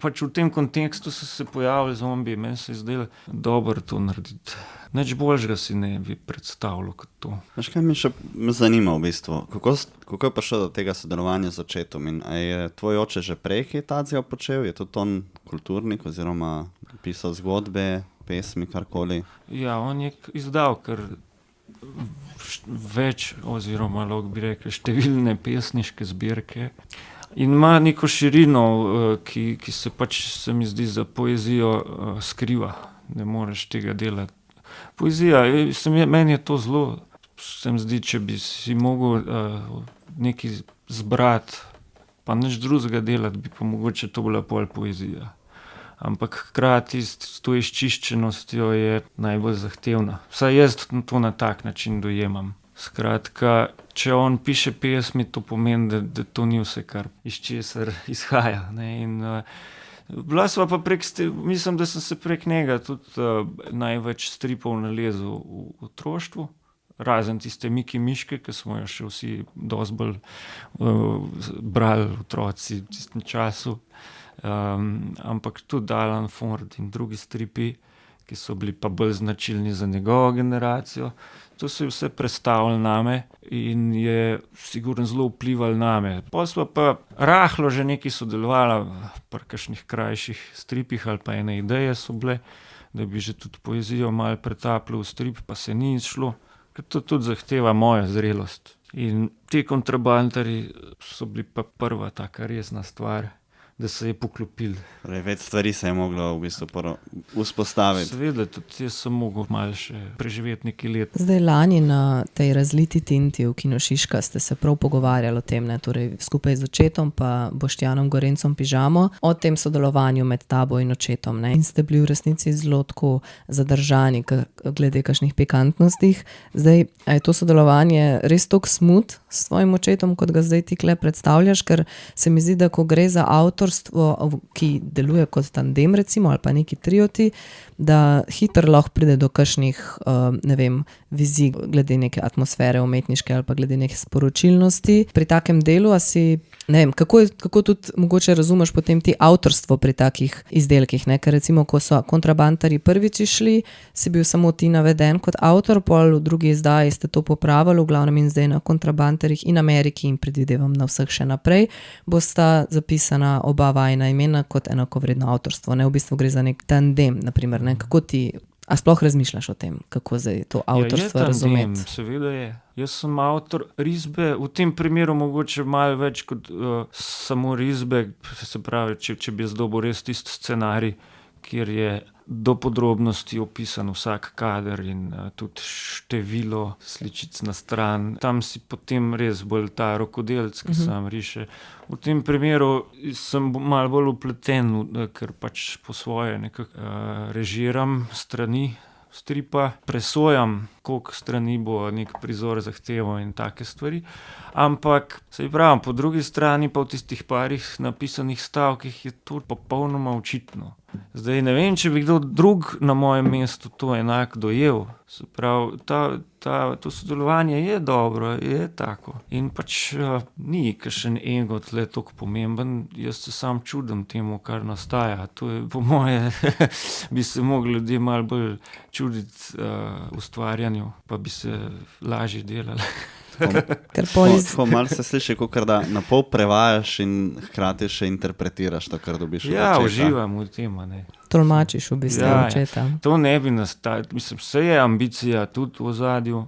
Pač v tem kontekstu so se pojavili zombiji, meni se je zdelo dobro to narediti. Nič boljšega si ne bi predstavljal kot to. Veš, kaj me zanima v bistvu, kako je prišlo do tega sodelovanja z očetom in a je tvoj oče že prej kaj tacega počel? Je tudi on kulturnik oziroma pisal zgodbe, pesmi, karkoli? Ja, on je izdal kar več oziroma lahko bi rekel številne pesniške zbirke. In ima neko širino, ki se pač, se mi zdi, za poezijo skriva. Ne moreš tega delati. Poezija, meni je to zelo, se mi zdi, če bi si mogel nekaj zbrati, pa nič drugega delati, bi pa mogoče to bila pol poezija. Ampak hkrati s to izčiščenostjo je najbolj zahtevna. Vsaj jaz to na tak način dojemam. Skratka, če on piše pesmi, to pomeni, da to ni vse, kar iz česar izhaja, ne, in bila sva pa mislim, da sem se prek njega tudi največ stripov nalezel v otroštvu, razen tiste Miki Miške, ki smo jo še vsi dosti bolj brali otroci v tistem času. Ampak tudi Alan Ford in drugi stripi, ki so bili pa bolj značilni za njegovo generacijo. To se je vse prestavilo name in je sigurno zelo vplivalo name. Pol sva pa rahlo že nekaj sodelovala pri kakšnih krajših stripih ali pa ene ideje so bile, da bi že tudi poezijo malo pretapljal v strip, pa se ni izšlo, ker to tudi zahteva mojo zrelost. In ti kontrabandarji so bili pa prva taka resna stvar, da se je poklopil. Več stvari se je moglo v bistvu vzpostaviti. Seveda, tudi jaz sem mogel malo še preživeti nekaj let. Zdaj lani na tej razliti tinti v Kino Šiška ste se prav pogovarjali o tem, ne, torej skupaj z očetom pa Boštjanom Gorencem Pižamo, o tem sodelovanju med tabo in očetom, ne. In ste bili v resnici zelo tako zadržani glede kakšnih pikantnostih. Zdaj, a je to sodelovanje res toliko smooth s tvojim očetom, kot ga zdaj ti tule predstavljaš, ker se mi zdi, da ko gre za avtorstvo, ki deluje kot tandem recimo, ali pa neki trioti, da hitro lahko pride do kakšnih, ne vem, vizij glede neke atmosfere umetniške ali pa glede neke sporočilnosti. Pri takem delu, a si Ne vem, kako tudi mogoče razumeš potem ti avtorstvo pri takih izdelkih, ne? Ker recimo, ko so kontrabantarji prvič išli, si bil samo ti naveden kot avtor, pol v drugi izdaji ste to popravili, v glavnem in zdaj na kontrabantarjih in Ameriki in predvidevam na vseh še naprej, bosta zapisana oba vajina imena kot enakovredno avtorstvo, ne? V bistvu gre za nek tandem, naprimer, ne? Kako ti, a sploh razmišljaš o tem, kako zdaj to avtorstvo razumeti? Seveda je. Jaz sem avtor risbe, v tem primeru mogoče malo več kot samo risbe, se pravi, če bi zdobil res tisti scenarij, kjer je do podrobnosti opisan vsak kader in tudi število sličic na stran. Tam si potem res bolj ta rokodelec, ki sam riše. V tem primeru sem malo bolj vpleten, ker pač po svoje nekako režiram strani stripa, presojam, koliko strani bo nek prizor zahteval in take stvari. Ampak, saj pravim, po drugi strani pa v tistih parih napisanih stavkih je to popolnoma očitno. Zdaj ne vem, če bi kdo drug na mojem mestu to enako dojel. Se pravi, to sodelovanje je dobro, je tako. In pač ni kakšen ego tle toliko pomemben, jaz se sam čudim temu, kar nastaja. To je po moje, bi se mogli ljudje malo bolj čuditi ustvarjanju, pa bi se lažje delali. Tako malo se sliši, kot da na pol prevajaš in hkrati še interpretiraš to, kar dobiš od očeta. Ja, uživam v tem, ne. Tolmačiš v bistvu očeta. To ne bi nastalo. Mislim, vse je ambicija tudi v ozadju,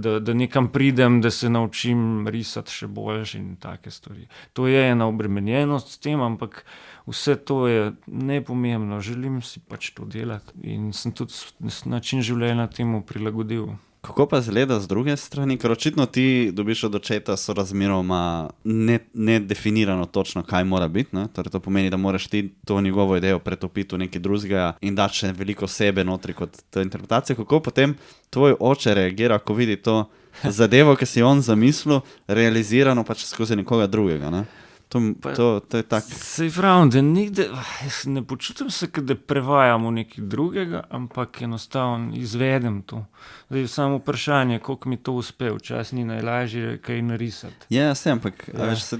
da nekam pridem, da se naučim risati še boljš in take stvari. To je ena obremenjenost s tem, ampak vse to je nepomembno. Želim si pač to delati in sem tudi način življenja temu prilagodil. Kako pa izgleda z druge strani? Ker očitno ti dobiš od očeta sorazmeroma nedefinirano točno, kaj mora biti, ne? Torej to pomeni, da moraš ti to njegovo idejo pretopiti v nekaj drugega in dati še veliko sebe notri kot to interpretacijo. Kako potem tvoj oče reagira, ko vidi to zadevo, ki si on zamislil, realizirano pač skozi nekoga drugega, ne? To je tak. Sej pravim, da ne počutim se, da prevajam v nekaj drugega, ampak enostavno izvedem to. Zdaj je samo vprašanje, koliko mi to uspe, včasih ni najlažje kaj narisati. Ja, ampak veš,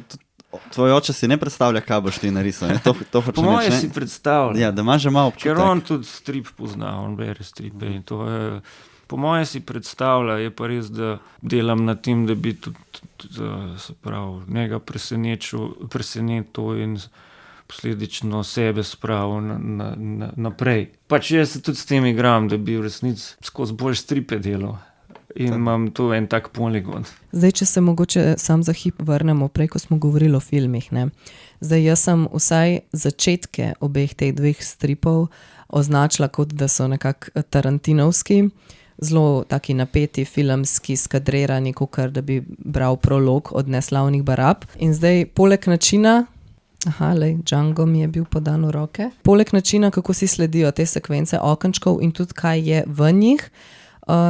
tvoj oče si ne predstavlja, kaj boš ti narisal. To po moje si predstavlja. Ja, da ima že malo občutek. Ker on tudi strip pozna, on bere stripe in to je. Po moje si predstavlja, je pa res, da delam na tem, da bi tudi se pravi, njega presenetil in posledično sebe spravil naprej. Pač jaz se tudi s tem igram, da bi v resnici skozi bolj stripe delal. In imam tu en tak poligon. Zdaj, če se mogoče sam za hip vrnemo prej, ko smo govorili o filmih, ne. Zdaj, jaz sem vsaj začetke obeh teh dveh stripov označila kot, da so nekako tarantinovski, zelo taki napeti, filmski, skadrirani, kakor da bi bral prolog od Neslavnih barab. In zdaj, poleg načina, Django mi je bil podan v roke, poleg načina, kako si sledijo te sekvence okenčkov in tudi kaj je v njih,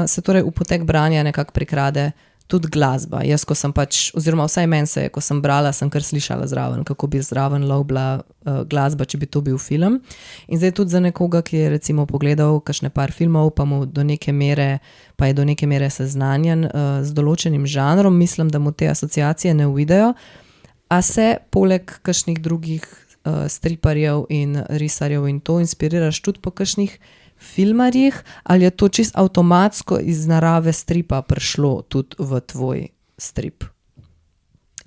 se torej v potek branja nekako prikrade tudi glasba. Jaz, ko sem pač, oziroma vsaj meni se je, ko sem brala, sem kar slišala zraven, kako bi zraven lovila glasba, če bi to bil film. In zdaj tudi za nekoga, ki je recimo pogledal kakšne par filmov, pa je do neke mere seznanjen z določenim žanrom, mislim, da mu te asociacije ne uidejo. A se poleg kakšnih drugih striparjev in risarjev in to inspiriraš tudi po kakšnih filmarjih, ali je to čisto avtomatsko iz narave stripa prišlo tudi v tvoj strip?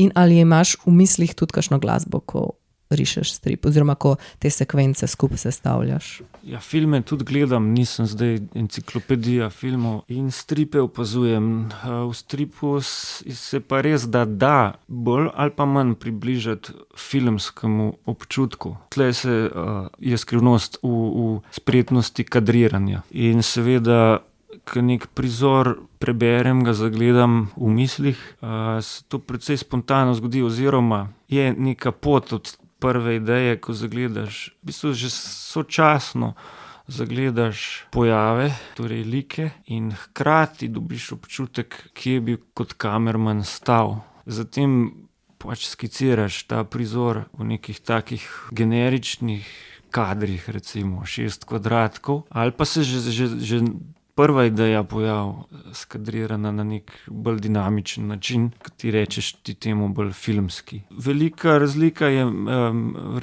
In ali imaš v mislih tudi kakšno glasbo, ko rišeš strip, oziroma ko te sekvence skupaj sestavljaš? Ja, filme tudi gledam, nisem zdaj enciklopedija filmov in stripe opazujem. V stripu se pa res da bolj ali pa manj približati filmskemu občutku. Tle je skrivnost v spretnosti kadriranja. In seveda, ko nek prizor preberem, ga zagledam v mislih, se to precej spontano zgodi, oziroma je neka pot od prve ideje, ko zagledaš, v bistvu že sočasno zagledaš pojave, torej like, in hkrati dobiš občutek, kje bi kot kamerman stal. Zatem pač skiciraš ta prizor v nekih takih generičnih kadrih, recimo 6 kvadratkov, ali pa se že prva ideja pojav, skadrirana na nek bolj dinamičen način, ki ti rečeš ti temu bolj filmski. Velika razlika je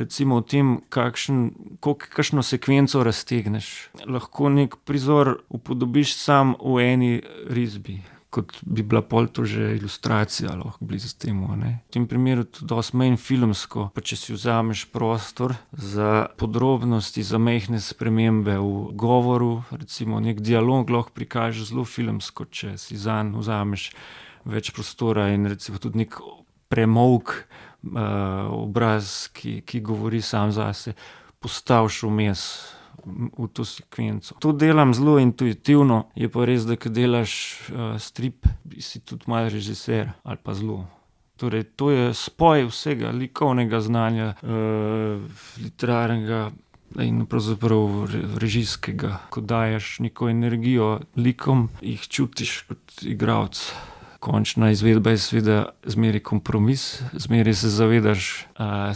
recimo v tem, kakšno sekvenco raztegneš. Lahko nek prizor upodobiš sam v eni risbi, kot bi bila pol to že ilustracija, lahko blizu temu. Ne? V tem primeru je to dosti manj filmsko, pa če si vzameš prostor za podrobnosti, za majhne spremembe v govoru, recimo nek dialog lahko prikažeš zelo filmsko, če si zanj vzameš več prostora in recimo tudi nek premolk, obraz, ki govori sam zase, postaviš vmes v to sekvenco. To delam zelo intuitivno, je pa res, da ko delaš strip, si tudi malo režiser ali pa zelo. Torej, to je spoj vsega, likovnega znanja, literarnega in pravzaprav režijskega. Ko daješ neko energijo likom, jih čutiš kot igralec. Končna izvedba je seveda zmeraj kompromis, zmeraj se zavedaš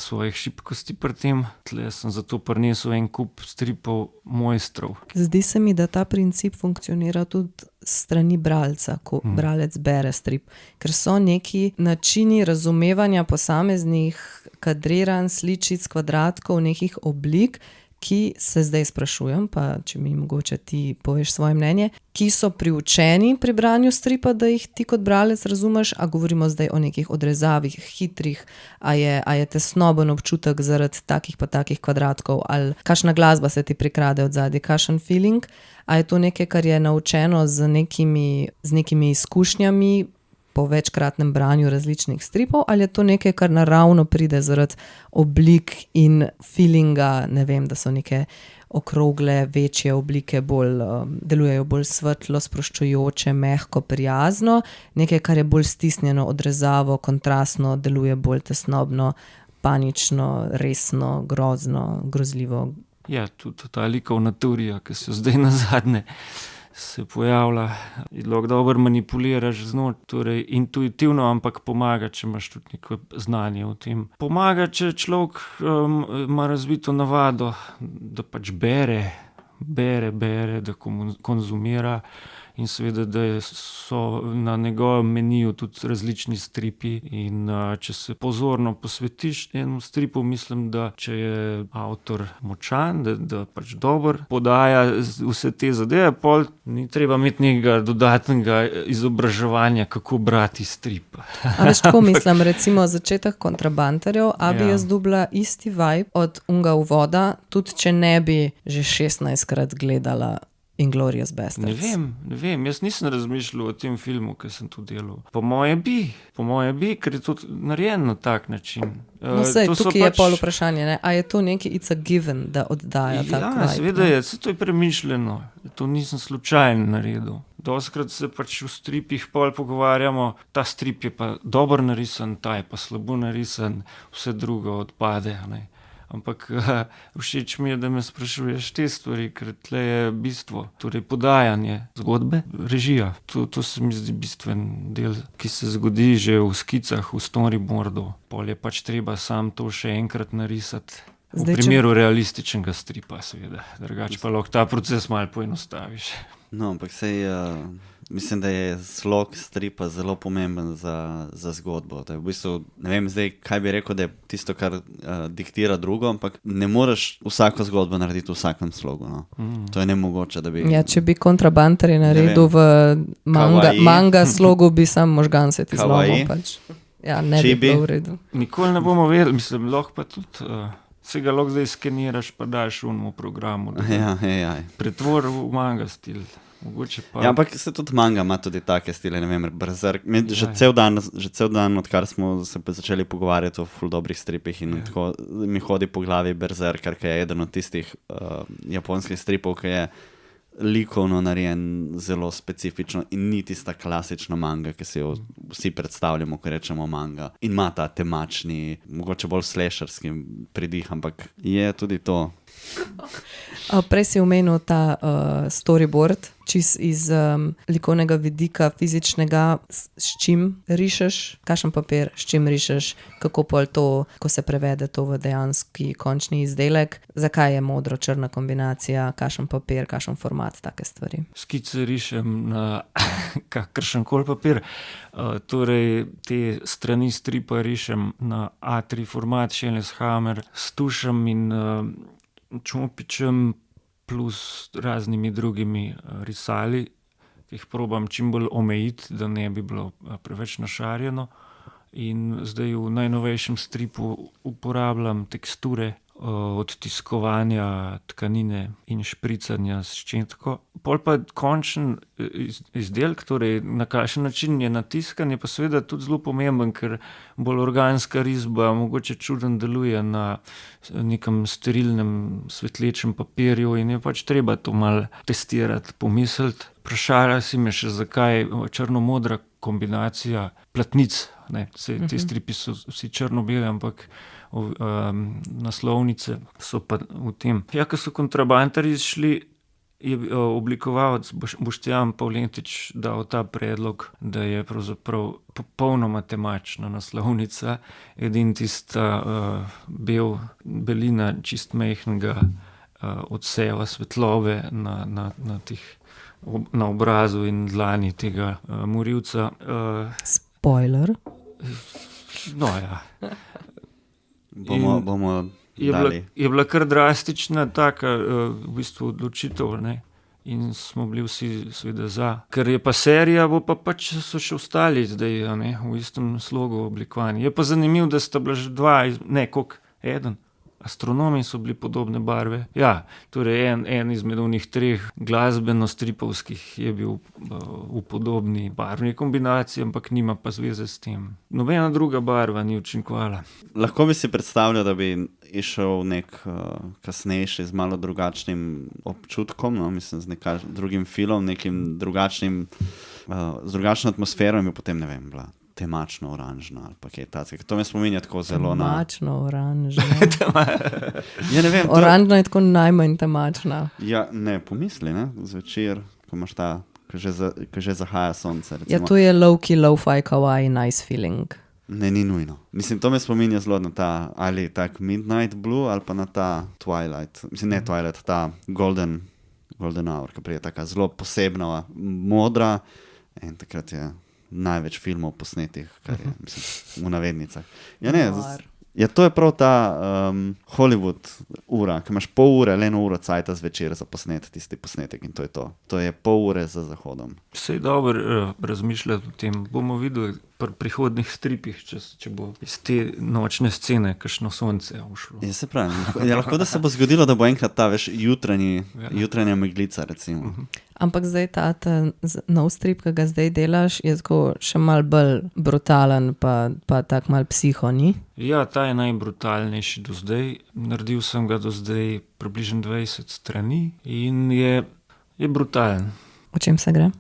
svojih šibkosti pri tem. Tle sem zato prinesel en kup stripov mojstrov. Zdi se mi, da ta princip funkcionira tudi strani bralca, ko bralec bere strip, ker so neki načini razumevanja posameznih kadriranj, sličic, kvadratkov, nekih oblik, ki se zdaj sprašujem, pa če mi mogoče ti poveš svoje mnenje, ki so priučeni pri branju stripa, da jih ti kot bralec razumeš, a govorimo zdaj o nekih odrezavih, hitrih, a je tesnoben občutek zaradi takih pa takih kvadratkov, ali kakšna glasba se ti prikrade od zadaj, kakšen feeling, a je to nekaj, kar je naučeno z nekimi izkušnjami, po večkratnem branju različnih stripov, ali je to nekaj, kar naravno pride zaradi oblik in feelinga, ne vem, da so neke okrogle, večje oblike, delujejo bolj svetlo, sproščujoče, mehko, prijazno, nekaj, kar je bolj stisnjeno, odrezavo, kontrastno, deluje bolj tesnobno, panično, resno, grozno, grozljivo. Ja, tudi ta likovna teorija, ki se zdaj nazadnje se pojavlja, lahko dobro manipuliraš z njo, torej intuitivno, ampak pomaga, če imaš tudi neko znanje o tem. Pomaga, če človek ima razvito navado, da pač bere, da konzumira in seveda, da so na njegovem meniju tudi različni stripi in če se pozorno posvetiš enemu stripu, mislim, da če je avtor močan, da pač dobro podaja vse te zadeve, pol ni treba imeti nekega dodatnega izobraževanja, kako brati strip. A veš, tako mislim, recimo začetek Kontrabanterjev, a bi jaz dobila isti vibe od unga uvoda, tudi če ne bi že 16-krat gledala Inglourious Basterds. Ne vem, jaz nisem razmišljal o tem filmu, ki sem tu delal. Po moje bi, ker je to narejen na tak način. No sej, tukaj je pol vprašanje, ne? A je to neki it's a given, da oddaja tak vibe? Ja, seveda je, to je premišljeno, to nisem slučajno naredil. Dostikrat se pač v stripih pol pogovarjamo, ta strip je pa dobro narisan, ta je pa slabo narisan, vse drugo odpade, ne. Ampak všeč mi je, da me sprašuješ te stvari, ker tle je bistvo, torej podajanje zgodbe, režija. To se mi zdi bistven del, ki se zgodi že v skicah, v storyboardu. Pol je pač treba sam to še enkrat narisati. V primeru realističnega stripa, seveda. Drugače pa lahko ta proces malo poenostaviš. No, ampak sej, mislim, da je slog stripa zelo pomemben za zgodbo. Da je v bistvu, ne vem zdaj, kaj bi rekel, da je tisto, kar diktira drugo, ampak ne moreš vsako zgodbo narediti v vsakem slogu. No. To je nemogoče, da bi... Ja, če bi Kontrabanterje naredil v manga slogu, bi sam možgan se ti zlomil pač. Ja, ne bi bilo v redu. Nikoli ne bomo vedeli, mislim, lahko pa tudi... Se ga lahko zdaj skeniraš, pa daš v programu. Ja. Pretvor v manga stil. Mogoče pa... Ja, ampak se tudi manga ima tudi take stile, ne vem, Berserk. Že cel dan, odkar smo se začeli pogovarjati o ful dobrih stripih in tako mi hodi po glavi Berserker, ki je eden od tistih japonskih stripov, ki je likovno narejen zelo specifično in ni tista klasična manga, ki si jo vsi predstavljamo, ko rečemo manga. In ima ta temačni, mogoče bolj slasherski pridih, ampak je tudi to. Prej si omenil ta storyboard, čist iz likovnega vidika, fizičnega, s čim rišeš, kakšen papir, s čim rišeš, kako pol to, ko se prevede to v dejanski končni izdelek, zakaj je modro-črna kombinacija, kakšen papir, kakšen format, take stvari. Skice rišem na kakršen koli papir, torej te strani stripa rišem na A3 format, Schellingshammer, s tušem in čopičem plus raznimi drugimi risali, ki jih probam čim bolj omejiti, da ne bi bilo preveč našarjeno. In zdaj v najnovejšem stripu uporabljam teksture, odtiskovanja tkanine in špricanja s ščetko. Pol pa končen izdelek, torej na kakšen način je natiskan, je pa seveda tudi zelo pomemben, ker bolj organska risba mogoče čudno deluje na nekem sterilnem svetlečem papirju in je pač treba to malo testirati, pomisliti. Vprašala si me še, zakaj črno-modra kombinacija platnic, ne, te stripi so vsi črno-bele, ampak naslovnice so pa v tem. Ja, ko so kontrabantarji šli, je oblikovalec Boštjan Pavletič dal ta predlog, da je pravzaprav popolnoma temačna naslovnica, edin tista belina čist majhnega odseva svetlobe na obrazu in dlani tega morilca. Spoiler. No, ja. Bomo dali. Je bila kar drastična taka v bistvu odločitev, ne? In smo bili vsi seveda za. Ker je pa serija, bo pa pač so še ostali zdaj, ne, v istem slogu oblikovani. Je pa zanimivo, da sta bila že dva, eden. Astronomi so bili podobne barve. Ja, torej en izmed onih 3 glasbeno-stripovskih je bil v podobni barvni kombinaciji, ampak nima pa zveze s tem. Nobena druga barva ni učinkovala. Lahko bi si predstavljal, da bi išel nek kasnejši z malo drugačnim občutkom, no, mislim z drugim filmom, nekim drugačnim, z drugačno atmosfero in bi potem, ne vem, bila temačno oranžna ali pa kaj takega. To me spominja tako zelo na... Temačno oranžna. Ja, ne vem. Oranžna je tako najmanj temačna. Ja, ne, pomisli, ne, zvečer, ko imaš ta, ko že zahaja sonce, recimo. Ja, to je low-key, low-fi, kawaii, nice feeling. Ne, ni nujno. Mislim, to me spominja zelo na ta, ali tak Midnight Blue, ali pa na ta Twilight. Mislim, ne Twilight, ta Golden Hour, ki prije taka zelo posebna, modra, in takrat je največ filmov posnetih, kar je, mislim, v navednicah. Ja, ne, ja, to je prav ta Hollywood ura, ki imaš pol ure, le 1 uro cajta zvečer za posnet tisti posnetek in to je to. To je pol ure za zahodom. Sej dobro razmišljati o tem. Bomo videli pri prihodnih stripih, če bo iz te nočne scene kakšno sonce ušlo. Ja, se pravi. Ja, lahko da se bo zgodilo, da bo enkrat ta jutranja meglica, recimo. Ampak zdaj ta nov strip, ki ga zdaj delaš, je tako še malo bolj brutalen, pa tak malo psiho, ni? Ja, ta je najbrutalnejši do zdaj. Naredil sem ga do zdaj približno 20 strani in je brutalen. O čem se gre?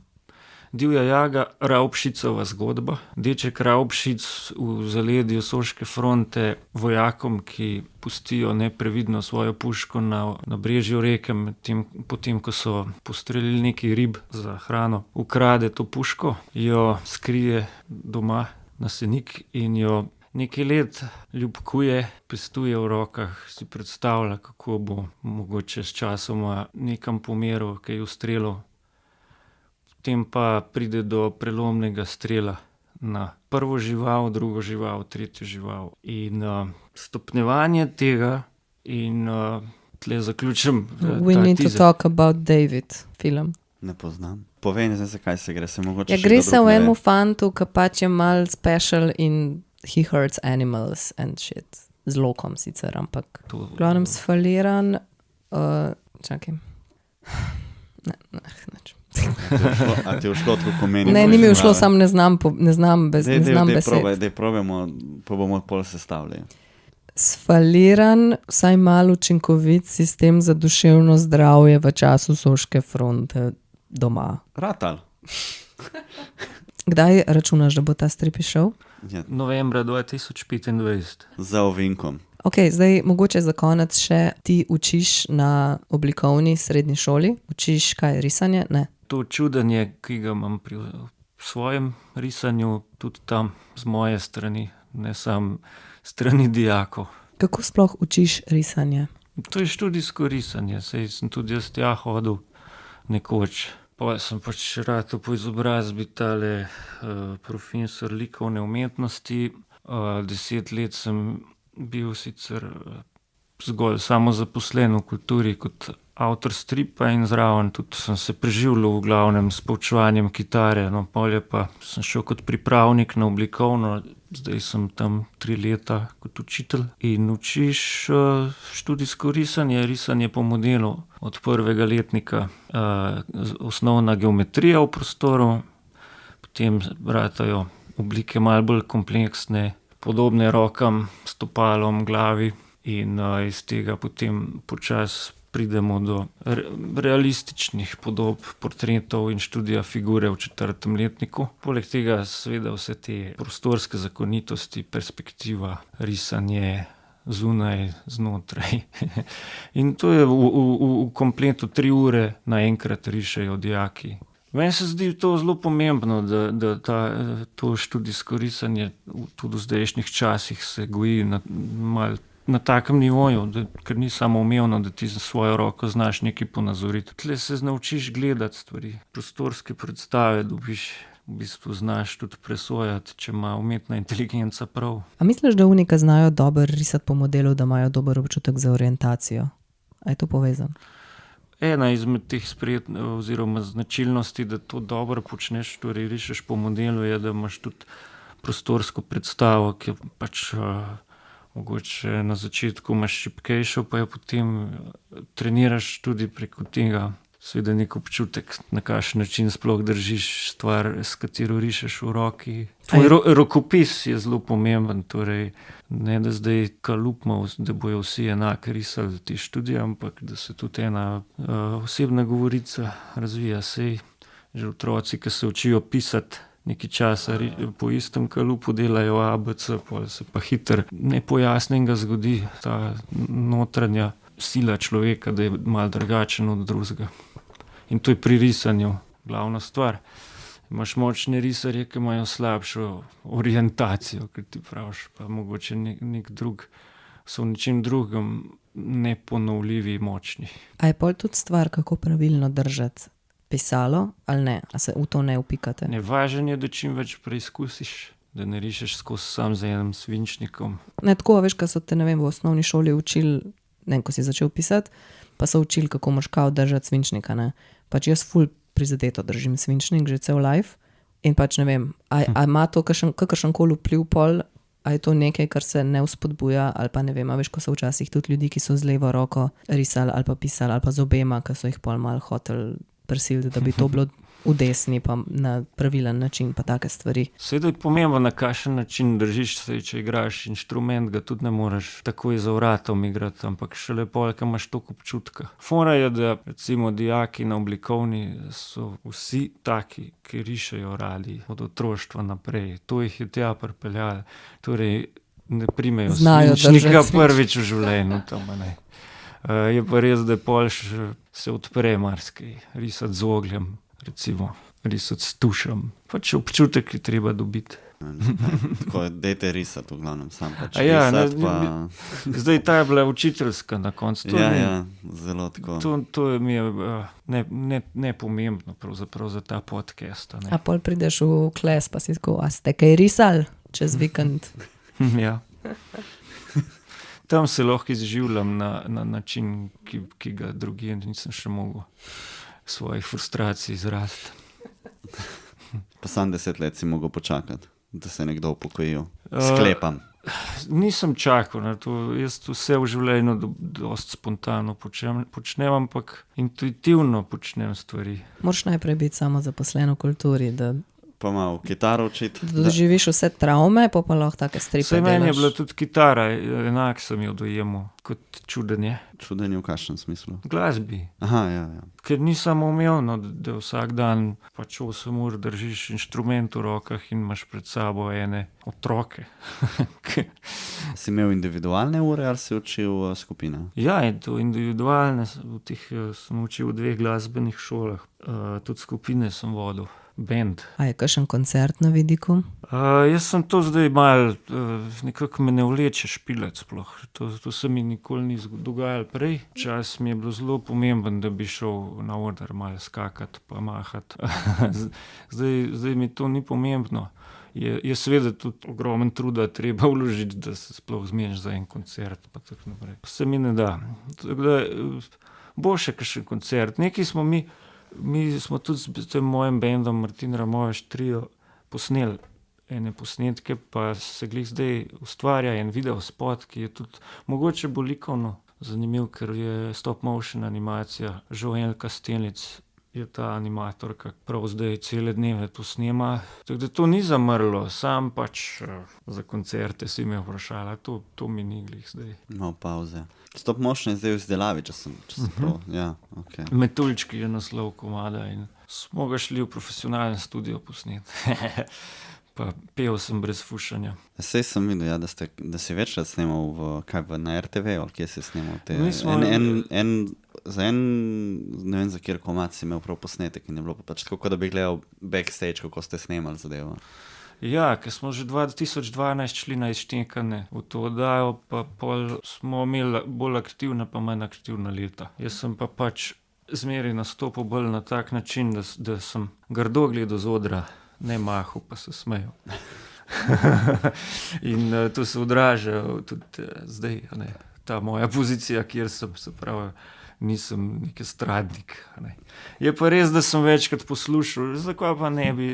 Divja jaga, Raubšicova zgodba. Deček Raubšic v zaledju Soške fronte vojakom, ki pustijo neprevidno svojo puško na brežju reke, potem ko so postrelili neki rib za hrano, ukrade to puško, jo skrije doma na senik in jo nekaj let ljubkuje, pestuje v rokah, si predstavlja, kako bo mogoče s časoma nekam pomeril, kaj ustrelil. Potem pa pride do prelomnega strela na prvo žival, drugo žival, tretjo žival. In stopnjevanje tega in tle zaključim. We need to talk about David film. Ne poznam. Povej, ne znam, zakaj se gre. Se mogoče ja, gre se v enemu fantu, ki pač je mal special in he hurts animals and shit. Z lokom sicer, ampak glavnem sfaliran. Čakaj. Neč. A ti je všlo tako pomeni? Ne, ni mi všlo, sam ne znam besed. Dej probamo, pa bomo pol sestavili. Sfaliran, vsaj malo učinkovit sistem za duševno zdravje v času Soške fronte doma. Ratal. Kdaj računaš, da bo ta strip išel? Ja. Novembra 2025. Za ovinkom. Ok, zdaj mogoče za konec še ti učiš na oblikovni srednji šoli. Učiš kaj, risanje? Ne. To čudenje, ki ga imam pri svojem risanju, tudi tam z moje strani, ne samo strani dijakov. Kako sploh učiš risanje? To je študijsko risanje, saj sem tudi jaz tja hodil nekoč. Pa sem pač rad po izobrazbi tale profesor likovne umetnosti. 10 let sem bil sicer zgolj samozaposlen v kulturi kot avtor stripa in zraven tudi sem se preživljal v glavnem s poučevanjem kitare. No, pol je pa sem šel kot pripravnik na oblikovno, zdaj sem tam 3 leta kot učitelj in učiš študijsko risanje po modelu od 1. letnika. Osnovna geometrija v prostoru, potem ratajo oblike malo bolj kompleksne, podobne rokam, stopalom, glavi in iz tega potem počasi pridemo do realističnih podob, portretov in študija figure v 4. letniku. Poleg tega seveda vse te prostorske zakonitosti, perspektiva, risanje zunaj, znotraj. In to je v kompletu 3 ure naenkrat rišejo dijaki. Meni se zdi to zelo pomembno, da to študijsko risanje tudi v zdajšnjih časih se goji na takem nivoju, ker ni samoumevno, da ti za svojo roko znaš nekaj ponazoriti. Tle se naučiš gledati stvari, prostorske predstave dobiš, v bistvu znaš tudi presojati, če ima umetna inteligenca prav. A misliš, da unika znajo dobro risati po modelu, da imajo dober občutek za orientacijo? A je to povezano? Ena izmed teh oziroma značilnosti, da to dobro počneš, torej rišeš po modelu, je, da imaš tudi prostorsko predstavo, ki je pač mogoče na začetku imaš šibkejšo, pa jo potem treniraš tudi preko tega. Seveda nek občutek, na kakšen način sploh držiš stvar, s katero rišeš v roki. Tvoj rokopis je zelo pomemben, torej ne da zdaj kalupimo, da bojo vsi enako risali te študije, ampak da se tudi ena osebna govorica razvija. Sej že otroci, ki se učijo pisati, nekaj časa po istem kalupu delajo ABC, pol se pa hitro nepojasnenega zgodi ta notranja sila človeka, da je malo drugačen od drugega. In to je pri risanju glavna stvar. Imaš močne risarje, ki imajo slabšo orientacijo, kot ti praviš, pa mogoče nek drug, so v ničem drugem neponovljivi, močni. A je pol tudi stvar, kako pravilno držati pisalo ali ne? A se v to ne upikate? Ne, važno je, da čim več preizkusiš, da ne rišeš skozi sam z enim svinčnikom. Ne, tako, veš, ko so te, ne vem, v osnovni šoli učili, ne, ko si začel pisati, pa so učili, kako moraš kao držati svinčnika, ne. Pač jaz ful prizadeto držim svinčnik že cel life in pač ne vem, a ima to kakršenkoli vpliv pol, a je to nekaj, kar se ne vzpodbuja, ali pa ne vem, a veš, ko so včasih tudi ljudi, ki so z levo roko risali ali pa pisali, ali pa z obema, ki so jih pol malo hoteli prisiliti, da bi to bilo v desni, pa na pravilen način, pa take stvari. Seveda je pomembno, na kakšen način držiš, če igraš inštrument, ga tudi ne moreš takoj za vratom igrati, ampak šele pol, ko imaš toliko občutka. Fora je, da recimo dijaki na oblikovni so vsi taki, ki rišejo radi od otroštva naprej. To jih je tja pripeljalo. Torej ne primejo svinčnika prvič v življenju. Je pa res, da pol se odpre marsikaj. Risati z ogljem, recimo, risati s tušem. Pač občutek je treba dobiti. Tako, dajte risati v glavnem, sam pač ja, risati pa... Zdaj ta je bila učiteljska na koncu. Ja, zelo tako. To mi je nepomembno pravzaprav za ta podcast. A pol prideš v kles, pa si tako, a ste kaj risali čez vikend? Ja. Tam se lahko izživljam na način, ki ga drugje nisem še mogel svojih frustracij izraziti. Pa sam 10 let si mogel počakati, da se nekdo upokojil. Sklepam. Nisem čakal na to. Jaz vse v življenju dosti spontano počnem, ampak intuitivno počnem stvari. Moraš najprej biti samozaposlen v kulturi, da pa malo kitaro učiti. Da doživiš vse travme, pa lahko take stripe Vse meni je delaš. bila tudi kitara, enak sem jo dojemal kot čudenje. Čudenje v kakšnem smislu? Glasbi. Aha, ja. Ker ni samo umevno, da vsak dan pač 8 ur držiš inštrument v rokah in imaš pred sabo ene otroke. Si imel individualne ure ali si učil skupine? Ja, in to individualne, sem učil v 2 glasbenih šolah, tudi skupine sem vodil, band. A je kakšen koncert na vidiku? Jaz sem to zdaj malo, nekako me ne vleče špilec sploh. To se mi nikoli ni dogajalo prej. Čas mi je bilo zelo pomemben, da bi šel na oder malo skakati pa mahati. Zdaj mi to ni pomembno. Je seveda tudi ogromen truda treba vložiti, da se sploh zmeniš za en koncert pa tako naprej. Se mi ne da. Tako da bo še kakšen koncert. Nekaj smo mi smo tudi s tem mojim bandom Martin Ramoveš trio posneli ene posnetke, pa se glih zdaj ustvarja en video spot, ki je tudi mogoče bolj likovno zanimiv, ker je stop motion animacija. Joelka Stenlic je ta animatorka, prav zdaj cele dneve to snema. Tako da to ni zamrlo, sam pač za koncerte si me vprašala, to mi ni glih zdaj. Malo pauze. Stop motion je zdaj v izdelavi, če sem prav. Ja, okej. Metuljčki je naslov komada in smo ga šli v profesionalen studio posneti. Pa pel sem brez fušanja. Sej sem videl, ja, da si večkrat snemal na RTV, ali kje si snemal te... Mi smo- Ne vem, za kjer komad si imel prav posnetek in je bilo pa pač tako, kot da bi gledal backstage, kako ste snemali zadevo. Ja, ker smo že 2012 šli na izštenkane v to oddajo, pa pol smo imeli bolj aktivna pa manj aktivna leta. Jaz sem pa pač zmeraj nastopil bolj na tak način, da sem grdo gledal z odra, ne mahal pa se smejal. In to se odraža tudi zdaj, ne, ta moja pozicija, kjer sem, se pravi, nisem neki stradnik. Ne. Je pa res, da sem večkrat poslušal, zakaj pa ne bi,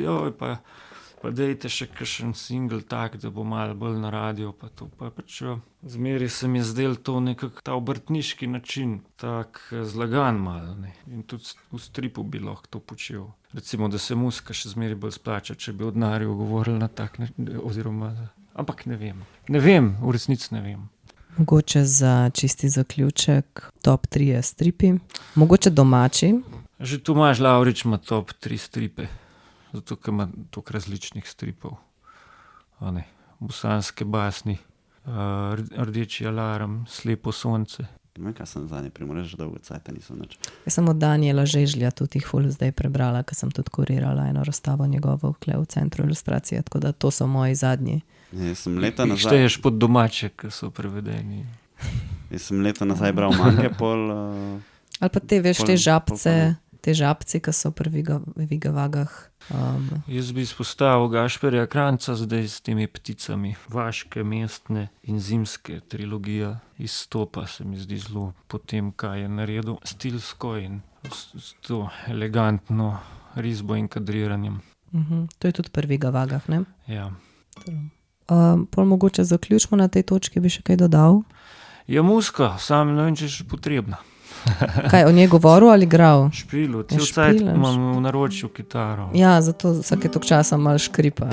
pa dejte še kakšen single tak, da bo malo bolj na radio, pa to pa pač zmeraj se mi je zdel to nekako ta obrtniški način, tak zlagan malo, ne. In tudi v stripu bi lahko to počel. Recimo, da se muzika še zmeraj bolj splača, če bi o denarju govorili na tak način, oziroma, ampak ne vem. Ne vem, v resnici ne vem. Mogoče za čisti zaključek top 3 stripi, mogoče domači. Že Tomaž Lavrič ima top 3 stripe, zato ker ima toliko različnih stripov. A ne, Bosanske basni, Rdeči alarm, Slepo sonce. Ne vem, kaj sem zadnje Primorež, že dolgo cajta nisem nič. Jaz sem od Daniela Žežlja tudi jih ful zdaj prebrala, ker sem tudi kurirala eno razstavo njegovo v Centru ilustracije, tako da to so moji zadnji. Jaz sem leta Jih nazaj... šteješ pod domače, ki so prevedeni. Jaz sem leta nazaj bral mange, pol... Ali pa te, veš, Pol- te žabce, pol- te žabci, ki so pri Vigavagah. Jaz bi izpostavil Gašperja Kranjca zdaj s temi pticami. Vaške, mestne in zimske trilogija izstopa, se mi zdi zelo po tem, kaj je naredil stilsko in s to elegantno risbo in kadriranjem. To je tudi pri Vigavagah, ne? Ja. Pol mogoče zaključimo na tej točki, bi še kaj dodal? Je muzika, sam ne vem, če je še potrebna. Kaj, o njej govoril ali igral? Špilu, Ja, cel cajt špilaš. imam v naročju kitaro. Ja, zato vsake toliko časa malo škripa.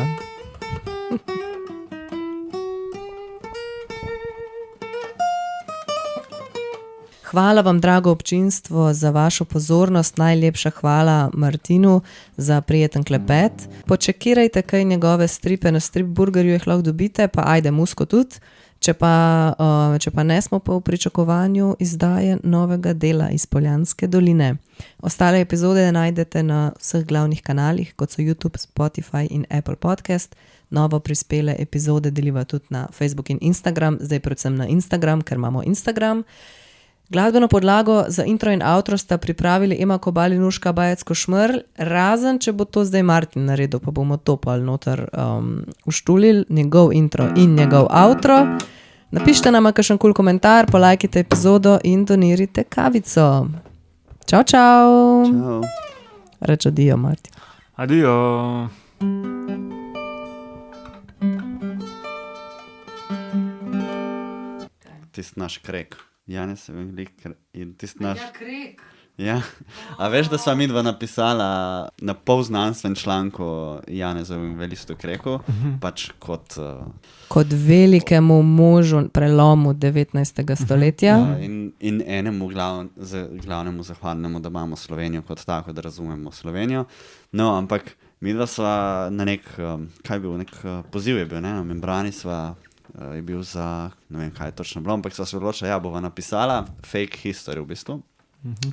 Hvala vam, drago občinstvo, za vašo pozornost. Najlepša hvala Martinu za prijeten klepet. Počekirajte kaj njegove stripe, na Strip Burgerju jih lahko dobite, pa ajde Musko tudi. Če pa ne smo pa v pričakovanju izdaje novega dela iz Poljanske doline. Ostale epizode najdete na vseh glavnih kanalih, kot so YouTube, Spotify in Apple Podcast. Novo prispele epizode deliva tudi na Facebook in Instagram, zdaj predvsem na Instagram, ker imamo Instagram. Glasbeno podlago za intro in outro sta pripravili Ema Kobal in Urška Bajec-Košmerl, razen če bo to zdaj Martin naredil, pa bomo to pa noter uštulili, njegov intro in njegov outro. Napišite nama kakšen kul komentar, polajkite epizodo in donirite kavico. Čau, čau. Čau. Reč adijo, Martin. Adijo. Tisti naš krek. Janez je velik in tisti naš... krek. Ja, a veš, da sva midva napisala na polznanstven članku Janezovem Velistu Kreku, pač kot... Kot velikemu možu prelomu 19. stoletja. In enemu glavnemu zahvalnemu, da imamo Slovenijo kot tako, da razumemo Slovenijo. No, ampak midva sva na nek, kaj je bil, nek poziv je bil, ne, na membrani sva, je bil za, ne vem, kaj je točno bilo, ampak sva se odločila, ja, bova napisala fake history v bistvu.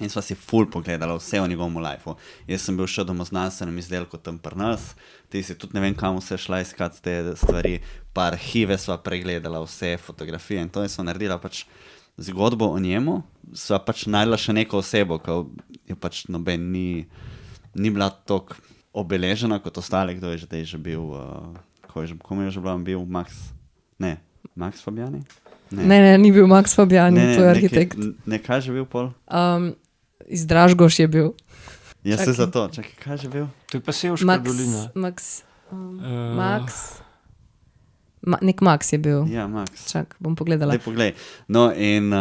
In sva si ful pogledala vse o njegovem lifeu. Jaz sem bil še doma znanstvenem izdelku tam pri nas, ti si tudi ne vem kam vse šla iskat te stvari, pa arhive sva pregledala, vse fotografije in to, in sva naredila pač zgodbo o njemu, sva pač najdla še neko osebo, ko je pač noben ni bila toliko obeležena kot ostale, kdo je že bil, komu je že bil Max Fabiani? Ne, ni bil Max Fabiani, to je arhitekt. Kaj je že bil pol? Iz Dražgoš je bil. Ja, se za to. Čakaj, kaj je že bil? To je pa Sevška dolina. Nek Max je bil. Ja, Max. Čak, bom pogledala. Daj poglej. No, in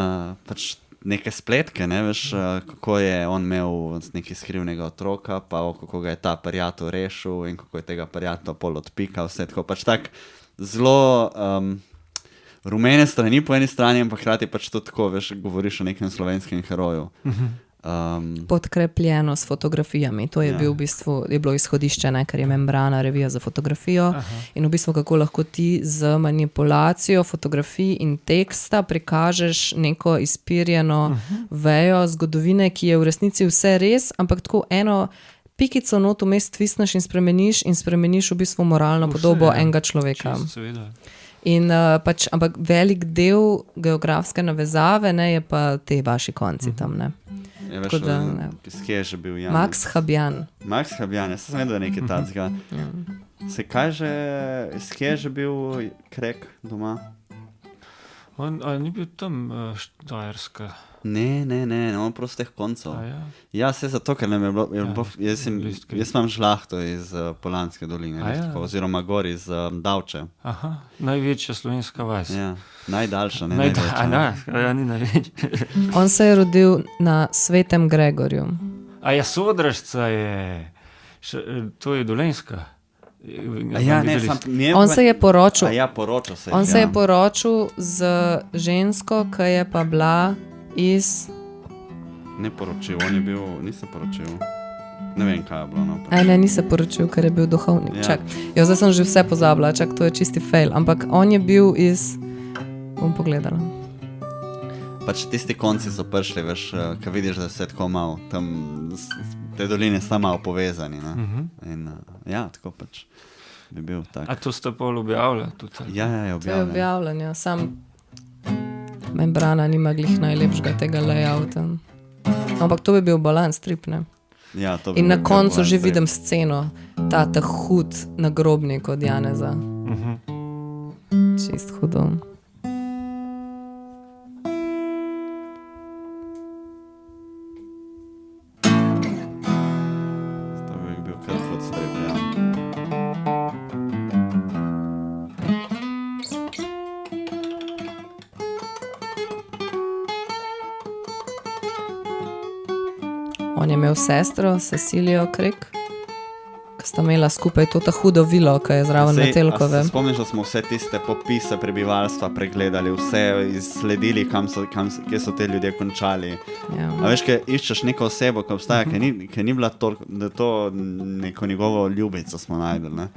pač neke spletke, ne, veš, kako je on imel nekaj skrivnega otroka, pa kako ga je ta prijatelj rešil in kako je tega prijatelja pol odpikal, vse tako pač tak zelo... rumene strani po eni strani, ampak hkrati pač to tako, veš, govoriš o nekem slovenskem heroju. Podkrepljeno s fotografijami. To je bil v bistvu, je bilo izhodišče, ne, ker je Membrana revija za fotografijo. In v bistvu kako lahko ti z manipulacijo fotografij in teksta prikažeš neko izpirjeno vejo zgodovine, ki je v resnici vse res, ampak tako eno pikico not vmes tvisneš in spremeniš v bistvu moralno podobo enega človeka. Čisto, seveda. In pač, ampak velik del geografske navezave, ne, je pa te vaši konci tam, ne. Je veš, kje je že bil Janez? Max Fabian. Max Fabian, jaz sem vedel, da je nekaj tacga. Se kaj že, kje je že bil Krek doma? On ni bil tam Štajerska. Ne, on prosto teh koncev. Ja, se zato, ker nam je bilo, jaz imam žlahto iz Polanske doline, oziroma gor iz Davče. Aha, največja slovenska vas. Ja, najdaljša, ne največja. Ni največja. On se je rodil na Svetem Gregorju. Sodražca je, to je Dolenjska. On se je poročil. Poročil se je. On se je poročil z žensko, ki je pa bila iz... Ne poročil, on je bil, ni se poročil. Ne vem, kaj je bilo. No, ne, ni se poročil, ker je bil duhovnik. Ja. Čak, zdaj sem že vse pozabila, čak, to je čisti fail. Ampak on je bil iz... Bom pogledala. Pač tisti konci so prišli, veš, ko vidiš, da se tako malo, tam te doline sta malo povezani. In ja, tako pač bi bil tak. A to sta pol objavila? Ja, je objavljeno. To je objavljeno, sam Membrana nima glih najlepšega tega layouta. Ampak to bi bil balans strip, ne? Ja, to bi in na bil koncu že strip. vidim sceno, ta hud nagrobnik od Janeza. Čist hudo. To bi bil kar hud strip, ja. On je imel sestro, Cecilijo Krek, ki sta imela skupaj to ta hudo vilo, ki je zraven Metelkove. A se spomniš, da smo vse tiste popise prebivalstva pregledali, vse izsledili, kje so te ljudje končali. Ja. A veš, kaj iščeš neko osebo, ki obstaja, ki ni bila toliko, da to neko njegovo ljubico smo najdeli, ne?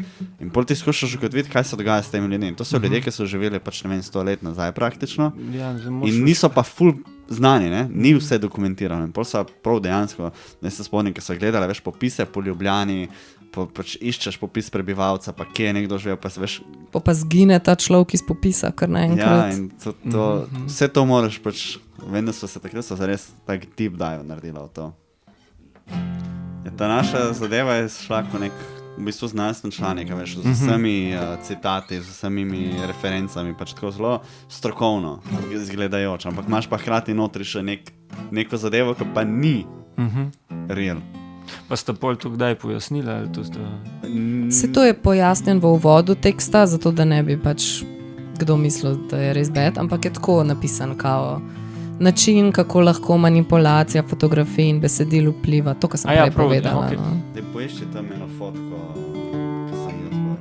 In pol ti skušaš ugotoviti, kaj se dogaja s temi ljudmi. To so ljudje, ki so živeli pač, ne vem, 100 let nazaj praktično. Ja, in niso pa ful znani, ne? Ni vse dokumentirano. In pol so prav dejansko, da se spomnim, ki so gledali, veš, popise po Ljubljani, pač iščeš popis prebivalca, pa kje je nekdo živel, pa se veš... Pa zgine ta človek iz popisa, kar naenkrat. Ja, in vse to moraš pač, vem, da so se takrat res tak deep dive naredila v to. Ja, ta naša zadeva je šla ko nek, v bistvu znanstven članek, veš, z vsemi citati, z vsemi referencami, pač tako zelo strokovno izgledajoč, ampak imaš pa hkrati notri še neko zadevo, ki pa ni real. Pa sta pol to kdaj pojasnila? Ali to sta... Se to je pojasnjen v uvodu teksta, zato da ne bi pač kdo mislil, da je res bed, ampak je tako napisan kao način, kako lahko manipulacija fotografij in besedil vpliva. To, kar sem prej povedala. okay. No. Te poišči tam eno fotko, ki sem jaz gor.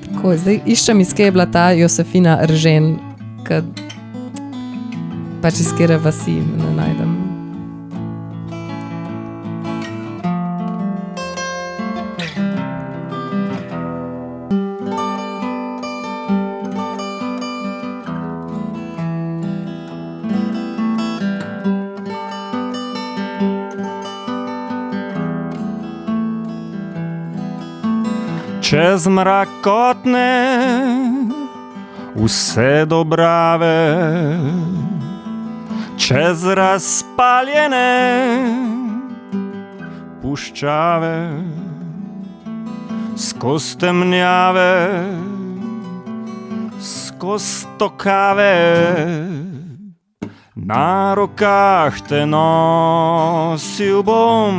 Tako, zdaj iščem, iz kje je bila ta Josefina Eržen, ki pač iz kere vasi ne najdem. Čez mrakotne vse dobrave, čez razpaljene puščave, skoz temnjave, skoz tokave, na rokah te nosil bom.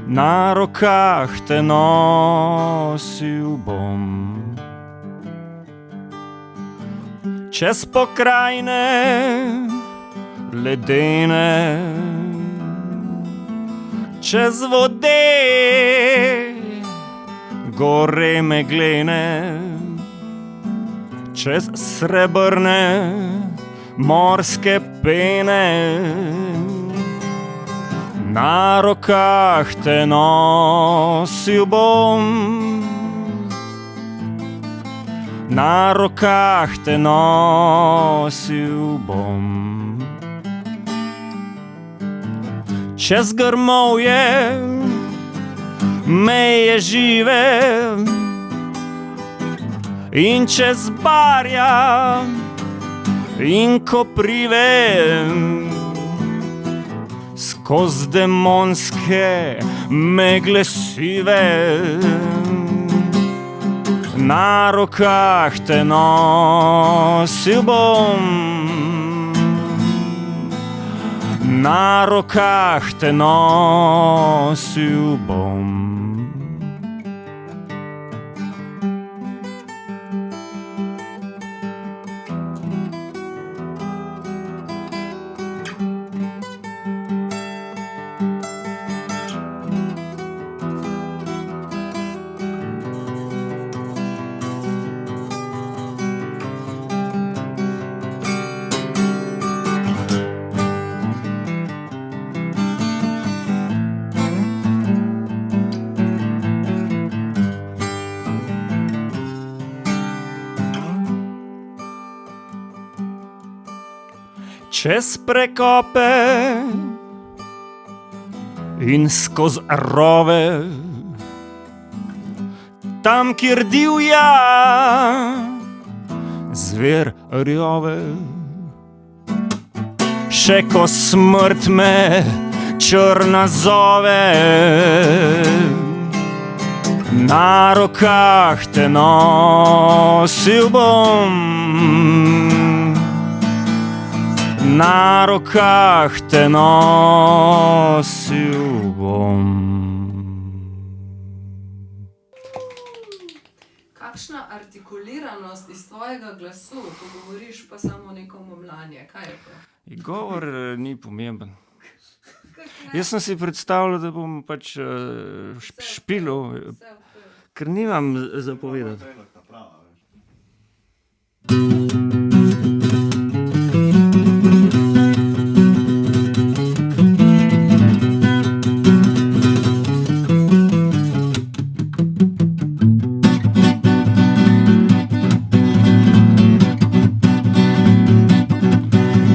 Na rokah te nosil bom. Čez pokrajine ledene, čez vode gore meglene, čez srebrne morske pene. Na rokah te nosil bom. Na rokah te nosil bom. Čez grmovje meje žive in čez barja in koprive, skoz demonske megle sive. Na rokah te nosil bom. Na rokah te nosil bom. Čez prekope in skoz rove, tam, kjer divja zver rjove. Še ko smrt me črna zove, na rokah te nosil bom. Na rokah te nosil bom. Kakšna artikuliranost iz tvojega glasu, ko govoriš pa samo neko mumljanje, kaj je to? Govor ni pomemben. Jaz sem si predstavljal, da bom pač špilil, ker nimam za povedati.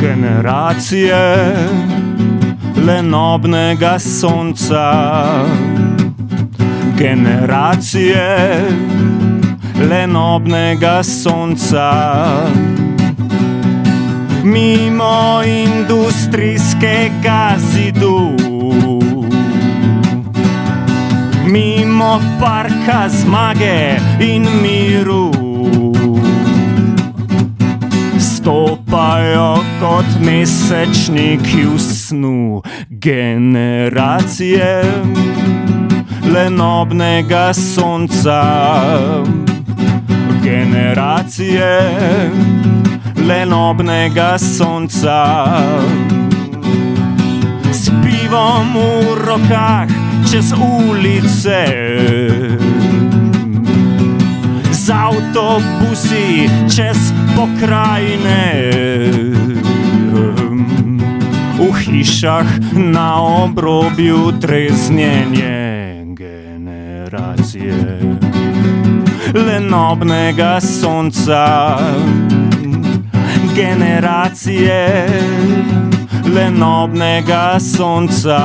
Generacije lenobnega sonca, generacije lenobnega sonca, mimo industrijskega zidu, mimo parka zmage in miru. Stopajo kot mesečniki v snu, generacije lenobnega sonca, generacije lenobnega sonca. S pivom v rokah čez ulice, z avtobusi čez pokrajine, v hišah na obrobju treznjenje generacije lenobnega sonca. Generacije lenobnega sonca.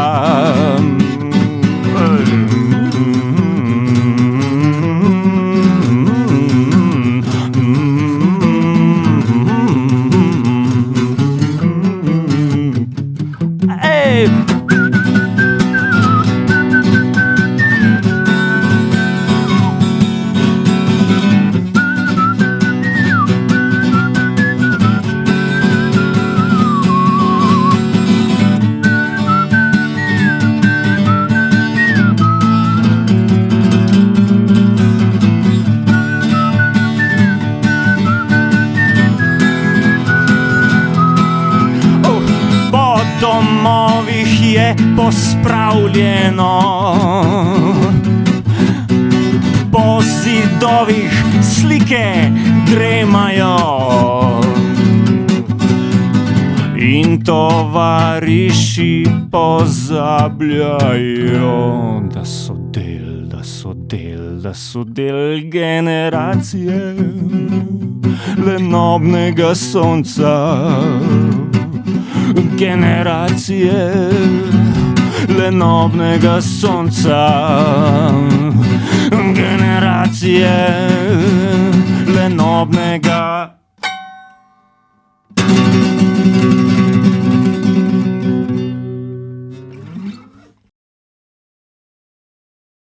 Domovih je pospravljeno, po zidovih slike dremajo in tovariši pozabljajo, da so del generacije lenobnega sonca. Generacije lenobnega sonca. Generacije